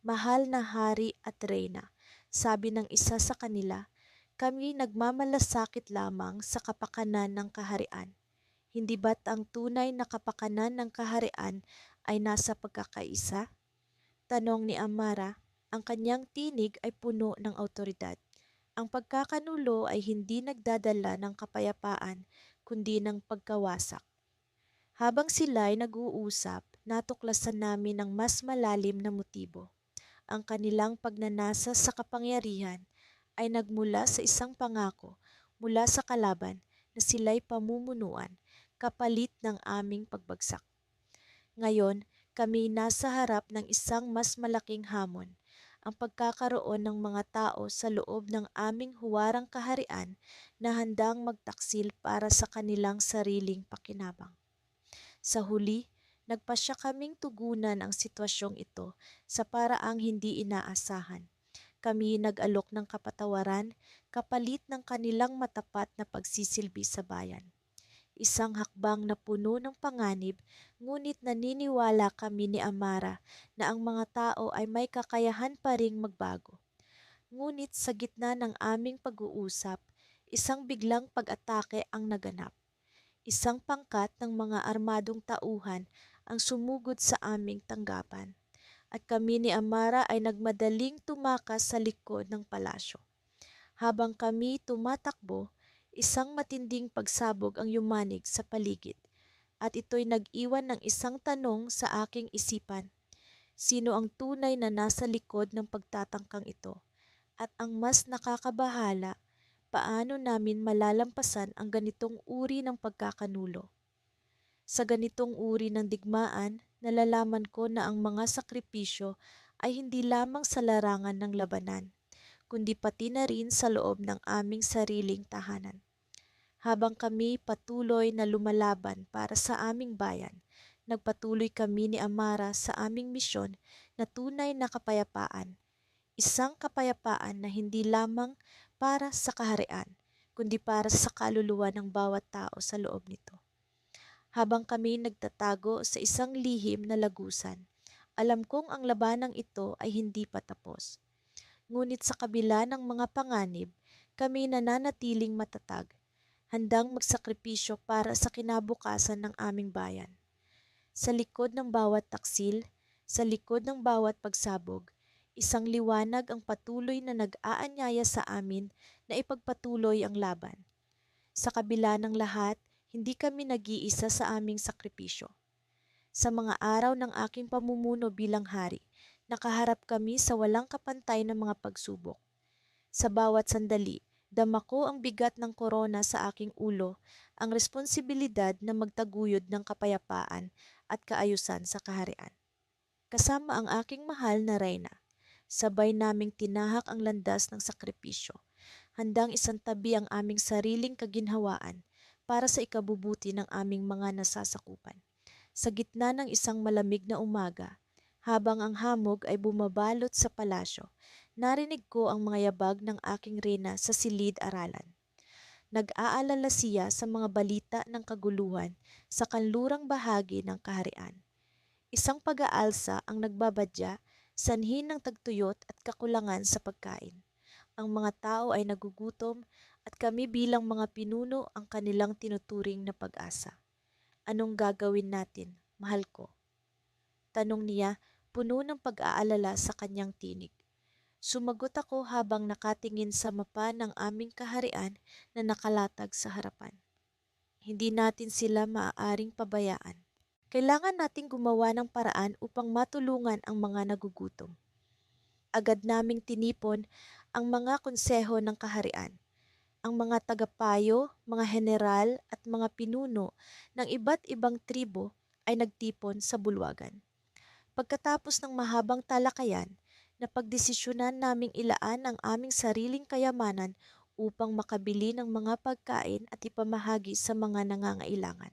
Mahal na hari at reyna, sabi ng isa sa kanila, kami nagmamalasakit lamang sa kapakanan ng kaharian. Hindi ba't ang tunay na kapakanan ng kaharian ay nasa pagkakaisa? Tanong ni Amara, ang kanyang tinig ay puno ng autoridad. Ang pagkakanulo ay hindi nagdadala ng kapayapaan, kundi ng pagkawasak. Habang sila ay nag-uusap, natuklasan namin ang mas malalim na motibo. Ang kanilang pagnanasa sa kapangyarihan ay nagmula sa isang pangako mula sa kalaban na sila'y pamumunuan kapalit ng aming pagbagsak. Ngayon, kami nasa harap ng isang mas malaking hamon, ang pagkakaroon ng mga tao sa loob ng aming huwarang kaharian na handang magtaksil para sa kanilang sariling pakinabang. Sa huli, Nagpasya kaming tugunan ang sitwasyong ito sa paraang hindi inaasahan. Kami nag-alok ng kapatawaran kapalit ng kanilang matapat na pagsisilbi sa bayan. Isang hakbang na puno ng panganib, ngunit naniniwala kami ni Amara na ang mga tao ay may kakayahan pa ring magbago. Ngunit sa gitna ng aming pag-uusap, isang biglang pag-atake ang naganap. Isang pangkat ng mga armadong tauhan ang sumugod sa aming tanggapan at kami ni Amara ay nagmadaling tumakas sa likod ng palasyo. Habang kami tumatakbo, isang matinding pagsabog ang yumanig sa paligid at ito'y nag-iwan ng isang tanong sa aking isipan. Sino ang tunay na nasa likod ng pagtatangkang ito? At ang mas nakakabahala, paano namin malalampasan ang ganitong uri ng pagkakanulo? Sa ganitong uri ng digmaan, nalalaman ko na ang mga sakripisyo ay hindi lamang sa larangan ng labanan, kundi pati na rin sa loob ng aming sariling tahanan. Habang kami patuloy na lumalaban para sa aming bayan, nagpatuloy kami ni Amara sa aming misyon na tunay na kapayapaan. Isang kapayapaan na hindi lamang para sa kaharian, kundi para sa kaluluwa ng bawat tao sa loob nito. Habang kami nagtatago sa isang lihim na lagusan, alam kong ang labanang ito ay hindi pa tapos. Ngunit sa kabila ng mga panganib, kami nananatiling matatag, handang magsakripisyo para sa kinabukasan ng aming bayan. Sa likod ng bawat taksil, sa likod ng bawat pagsabog, isang liwanag ang patuloy na nag-aanyaya sa amin na ipagpatuloy ang laban. Sa kabila ng lahat, hindi kami nag-iisa sa aming sakripisyo. Sa mga araw ng aking pamumuno bilang hari, nakaharap kami sa walang kapantay na mga pagsubok. Sa bawat sandali, dama ko ang bigat ng korona sa aking ulo, ang responsibilidad na magtaguyod ng kapayapaan at kaayusan sa kaharian. Kasama ang aking mahal na reyna, sabay naming tinahak ang landas ng sakripisyo, handang isantabi ang aming sariling kaginhawaan para sa ikabubuti ng aming mga nasasakupan. Sa gitna ng isang malamig na umaga, habang ang hamog ay bumabalot sa palasyo, narinig ko ang mga yabag ng aking reyna sa silid-aralan. Nag-aalala siya sa mga balita ng kaguluhan sa kanlurang bahagi ng kaharian. Isang pag-aalsa ang nagbabadya, sanhi ng tagtuyot at kakulangan sa pagkain. Ang mga tao ay nagugutom at kami bilang mga pinuno ang kanilang tinuturing na pag-asa. Anong gagawin natin, mahal ko? Tanong niya, puno ng pag-aalala sa kanyang tinig. Sumagot ako habang nakatingin sa mapa ng aming kaharian na nakalatag sa harapan. Hindi natin sila maaaring pabayaan. Kailangan nating gumawa ng paraan upang matulungan ang mga nagugutom. Agad naming tinipon ang mga konseho ng kaharian, ang mga tagapayo, mga general at mga pinuno ng iba't ibang tribo ay nagtipon sa bulwagan. Pagkatapos ng mahabang talakayan, napagdesisyonan naming ilaan ang aming sariling kayamanan upang makabili ng mga pagkain at ipamahagi sa mga nangangailangan.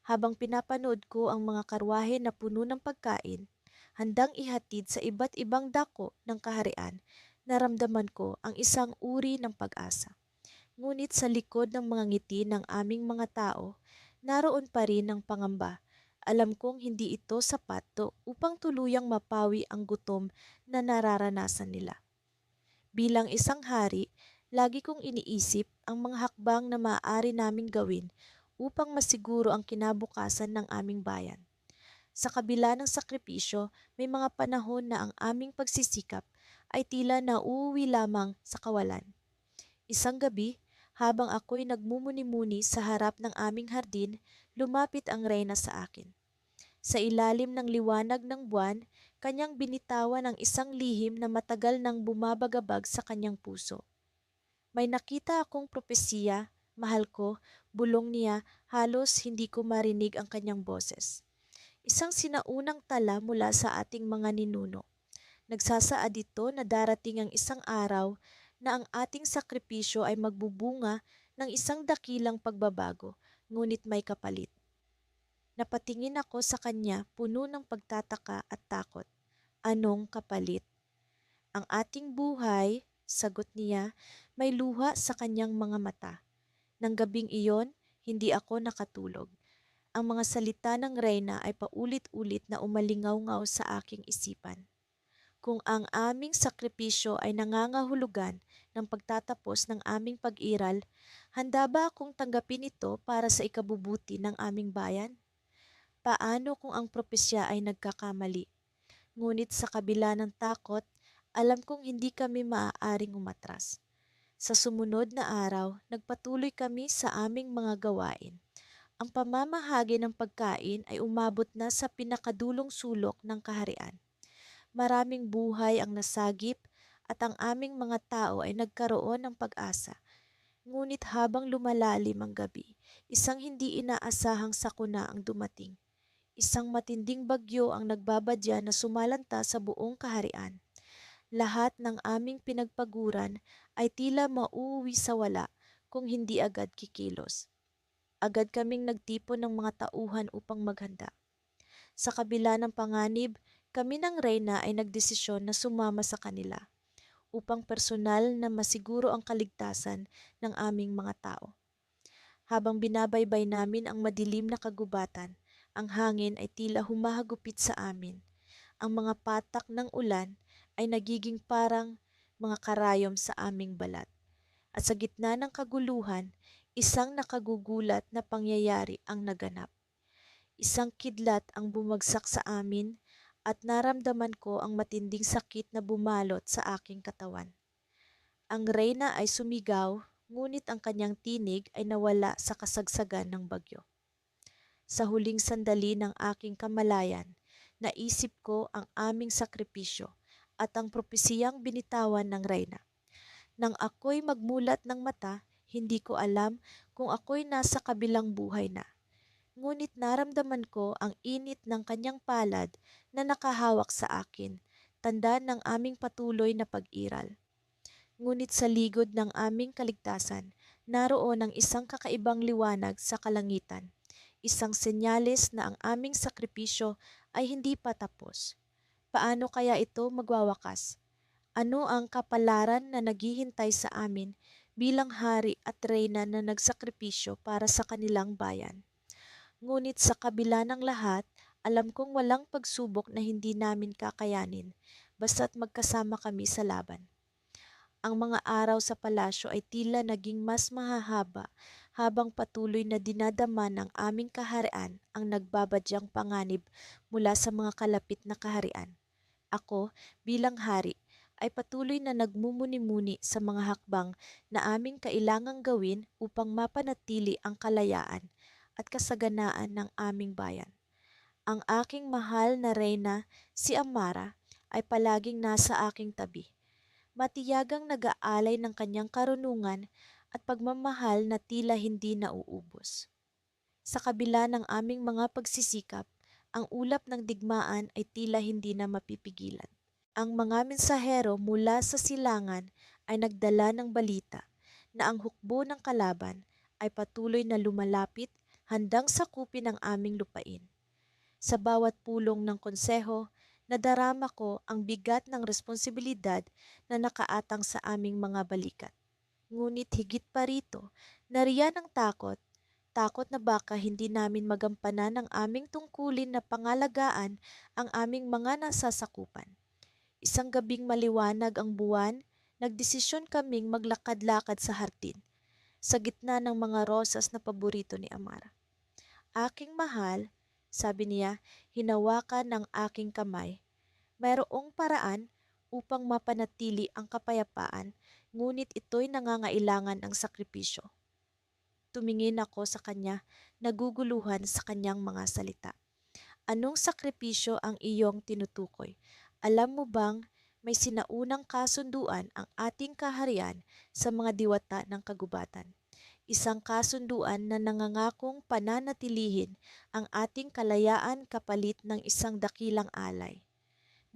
Habang pinapanood ko ang mga karwahe na puno ng pagkain, handang ihatid sa iba't ibang dako ng kaharian, naramdaman ko ang isang uri ng pag-asa. Ngunit sa likod ng mga ngiti ng aming mga tao, naroon pa rin ang pangamba. Alam kong hindi ito sapat upang tuluyang mapawi ang gutom na nararanasan nila. Bilang isang hari, lagi kong iniisip ang mga hakbang na maaari naming gawin upang masiguro ang kinabukasan ng aming bayan. Sa kabila ng sakripisyo, may mga panahon na ang aming pagsisikap ay tila nauuwi lamang sa kawalan. Isang gabi, habang ako'y nagmumuni-muni sa harap ng aming hardin, lumapit ang reyna sa akin. Sa ilalim ng liwanag ng buwan, kanyang binitawan ang isang lihim na matagal nang bumabagabag sa kanyang puso. May nakita akong propesiya, mahal ko, bulong niya, halos hindi ko marinig ang kanyang boses. Isang sinaunang tala mula sa ating mga ninuno. Nagsasaad ito na darating ang isang araw na ang ating sakripisyo ay magbubunga ng isang dakilang pagbabago, ngunit may kapalit. Napatingin ako sa kanya puno ng pagtataka at takot. Anong kapalit? Ang ating buhay, sagot niya, may luha sa kanyang mga mata. Nang gabing iyon, hindi ako nakatulog. Ang mga salita ng Reyna ay paulit-ulit na umalingaw-ngaw sa aking isipan. Kung ang aming sakripisyo ay nangangahulugan ng pagtatapos ng aming pag-iral, handa ba akong tanggapin ito para sa ikabubuti ng aming bayan? Paano kung ang propesya ay nagkakamali? Ngunit sa kabila ng takot, alam kong hindi kami maaaring umatras. Sa sumunod na araw, nagpatuloy kami sa aming mga gawain. Ang pamamahagi ng pagkain ay umabot na sa pinakadulong sulok ng kaharian. Maraming buhay ang nasagip at ang aming mga tao ay nagkaroon ng pag-asa. Ngunit habang lumalalim ang gabi, isang hindi inaasahang sakuna ang dumating. Isang matinding bagyo ang nagbabadya na sumalanta sa buong kaharian. Lahat ng aming pinagpaguran ay tila mauuwi sa wala kung hindi agad kikilos. Agad kaming nagtipon ng mga tauhan upang maghanda. Sa kabila ng panganib, kami ng Reyna ay nagdesisyon na sumama sa kanila upang personal na masiguro ang kaligtasan ng aming mga tao. Habang binabaybay namin ang madilim na kagubatan, ang hangin ay tila humahagupit sa amin. Ang mga patak ng ulan ay nagiging parang mga karayom sa aming balat. At sa gitna ng kaguluhan, isang nakagugulat na pangyayari ang naganap. Isang kidlat ang bumagsak sa amin at naramdaman ko ang matinding sakit na bumalot sa aking katawan. Ang Reyna ay sumigaw, ngunit ang kanyang tinig ay nawala sa kasagsagan ng bagyo. Sa huling sandali ng aking kamalayan, naisip ko ang aming sakripisyo at ang propesiyang binitawan ng Reyna. Nang ako'y magmulat ng mata, hindi ko alam kung ako'y nasa kabilang buhay na. Ngunit naramdaman ko ang init ng kanyang palad na nakahawak sa akin, tanda ng aming patuloy na pag-iral. Ngunit sa ligod ng aming kaligtasan, naroon ang isang kakaibang liwanag sa kalangitan, isang senyales na ang aming sakripisyo ay hindi pa tapos. Paano kaya ito magwawakas? Ano ang kapalaran na naghihintay sa amin bilang hari at reyna na nagsakripisyo para sa kanilang bayan? Ngunit sa kabila ng lahat, alam kong walang pagsubok na hindi namin kakayanin basta't magkasama kami sa laban. Ang mga araw sa palasyo ay tila naging mas mahahaba habang patuloy na dinadama ng aming kaharian ang nagbabadyang panganib mula sa mga kalapit na kaharian. Ako, bilang hari, ay patuloy na nagmumuni-muni sa mga hakbang na aming kailangang gawin upang mapanatili ang kalayaan at kasaganaan ng aming bayan. Ang aking mahal na reyna, si Amara, ay palaging nasa aking tabi. Matiyagang nag-aalay ng kanyang karunungan at pagmamahal na tila hindi nauubos. Sa kabila ng aming mga pagsisikap, ang ulap ng digmaan ay tila hindi na mapipigilan. Ang mga mensahero mula sa silangan ay nagdala ng balita na ang hukbo ng kalaban ay patuloy na lumalapit handang sakupin ang aming lupain. Sa bawat pulong ng konseho, nadarama ko ang bigat ng responsibilidad na nakaatang sa aming mga balikat. Ngunit higit pa rito, nariyan ang takot, takot na baka hindi namin magampanan ang aming tungkulin na pangalagaan ang aming mga nasasakupan. Isang gabing maliwanag ang buwan, nagdesisyon kaming maglakad-lakad sa hardin, sa gitna ng mga rosas na paborito ni Amara. Aking mahal, sabi niya, hinawakan ng aking kamay. Mayroong paraan upang mapanatili ang kapayapaan, ngunit ito'y nangangailangan ng sakripisyo. Tumingin ako sa kanya, naguguluhan sa kanyang mga salita. Anong sakripisyo ang iyong tinutukoy? Alam mo bang may sinaunang kasunduan ang ating kaharian sa mga diwata ng kagubatan? Isang kasunduan na nangangakong pananatilihin ang ating kalayaan kapalit ng isang dakilang alay.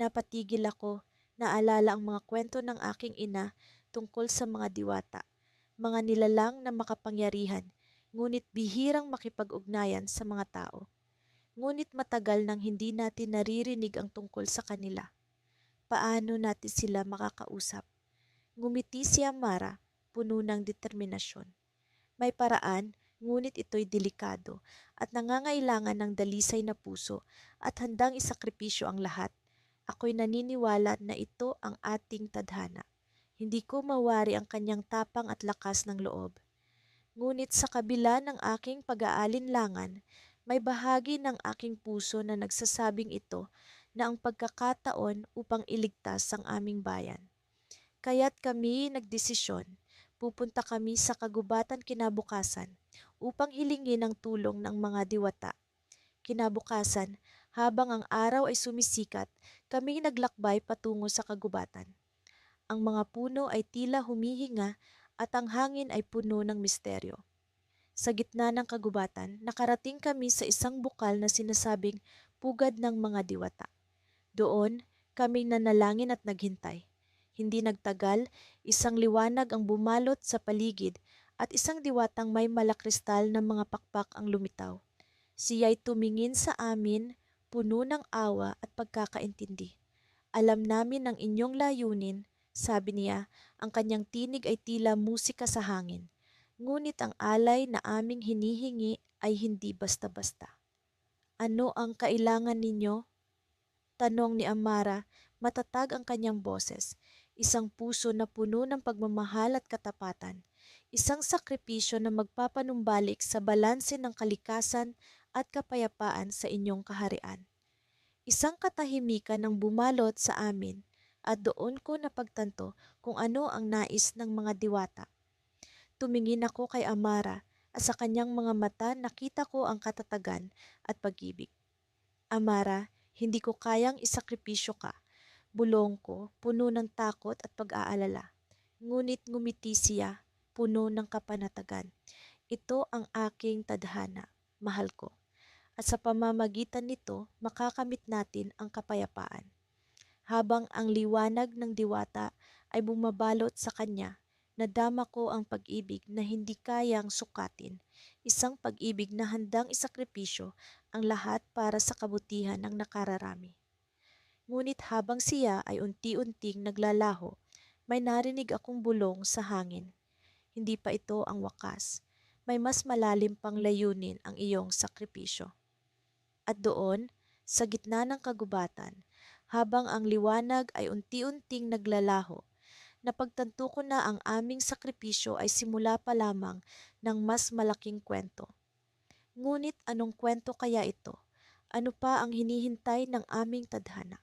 Napatigil ako, naalala ang mga kwento ng aking ina tungkol sa mga diwata, mga nilalang na makapangyarihan, ngunit bihirang makipag-ugnayan sa mga tao. ngunit matagal nang hindi natin naririnig ang tungkol sa kanila. Paano natin sila makakausap? Ngumiti si Amara, puno ng determinasyon. May paraan, ngunit ito'y delikado at nangangailangan ng dalisay na puso at handang isakripisyo ang lahat. Ako'y naniniwala na ito ang ating tadhana. Hindi ko mawari ang kanyang tapang at lakas ng loob. Ngunit sa kabila ng aking pag-aalinlangan, may bahagi ng aking puso na nagsasabing ito na ang pagkakataon upang iligtas ang aming bayan. Kaya't kami nagdesisyon, pupunta kami sa kagubatan kinabukasan upang hilingin ang tulong ng mga diwata. Kinabukasan, habang ang araw ay sumisikat, kami naglakbay patungo sa kagubatan. Ang mga puno ay tila humihinga at ang hangin ay puno ng misteryo. Sa gitna ng kagubatan, nakarating kami sa isang bukal na sinasabing pugad ng mga diwata. Doon, kami nanalangin at naghintay. Hindi nagtagal, isang liwanag ang bumalot sa paligid at isang diwatang may malakristal na mga pakpak ang lumitaw. Siya'y tumingin sa amin, puno ng awa at pagkakaintindi. Alam namin ang inyong layunin, sabi niya, ang kanyang tinig ay tila musika sa hangin. Ngunit ang alay na aming hinihingi ay hindi basta-basta. Ano ang kailangan ninyo? Tanong ni Amara, matatag ang kanyang boses. Isang puso na puno ng pagmamahal at katapatan. Isang sakripisyo na magpapanumbalik sa balanse ng kalikasan at kapayapaan sa inyong kaharian. Isang katahimikan ang bumalot sa amin at doon ko napagtanto kung ano ang nais ng mga diwata. Tumingin ako kay Amara at sa kanyang mga mata nakita ko ang katatagan at pag-ibig. Amara, hindi ko kayang isakripisyo ka. Bulong ko, puno ng takot at pag-aalala. Ngunit ngumiti siya, puno ng kapanatagan. Ito ang aking tadhana, mahal ko. At sa pamamagitan nito, makakamit natin ang kapayapaan. Habang ang liwanag ng diwata ay bumabalot sa kanya, nadama ko ang pag-ibig na hindi kayang sukatin, isang pag-ibig na handang isakripisyo ang lahat para sa kabutihan ng nakararami. Ngunit habang siya ay unti-unting naglalaho, may narinig akong bulong sa hangin. Hindi pa ito ang wakas. May mas malalim pang layunin ang iyong sakripisyo. At doon, sa gitna ng kagubatan, habang ang liwanag ay unti-unting naglalaho, napagtanto ko na ang aming sakripisyo ay simula pa lamang ng mas malaking kwento. Ngunit anong kwento kaya ito? Ano pa ang hinihintay ng aming tadhana?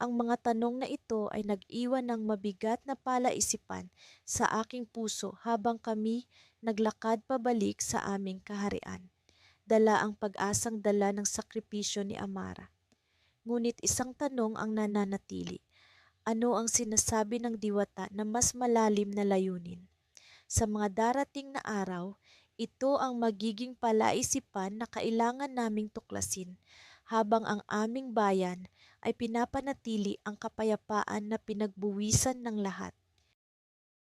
Ang mga tanong na ito ay nag-iwan ng mabigat na palaisipan sa aking puso habang kami naglakad pabalik sa aming kaharian. Dala ang pag-asang dala ng sakripisyo ni Amara. Ngunit isang tanong ang nananatili. Ano ang sinasabi ng diwata na mas malalim na layunin? Sa mga darating na araw, ito ang magiging palaisipan na kailangan naming tuklasin habang ang aming bayan ay pinapanatili ang kapayapaan na pinagbuwisan ng lahat.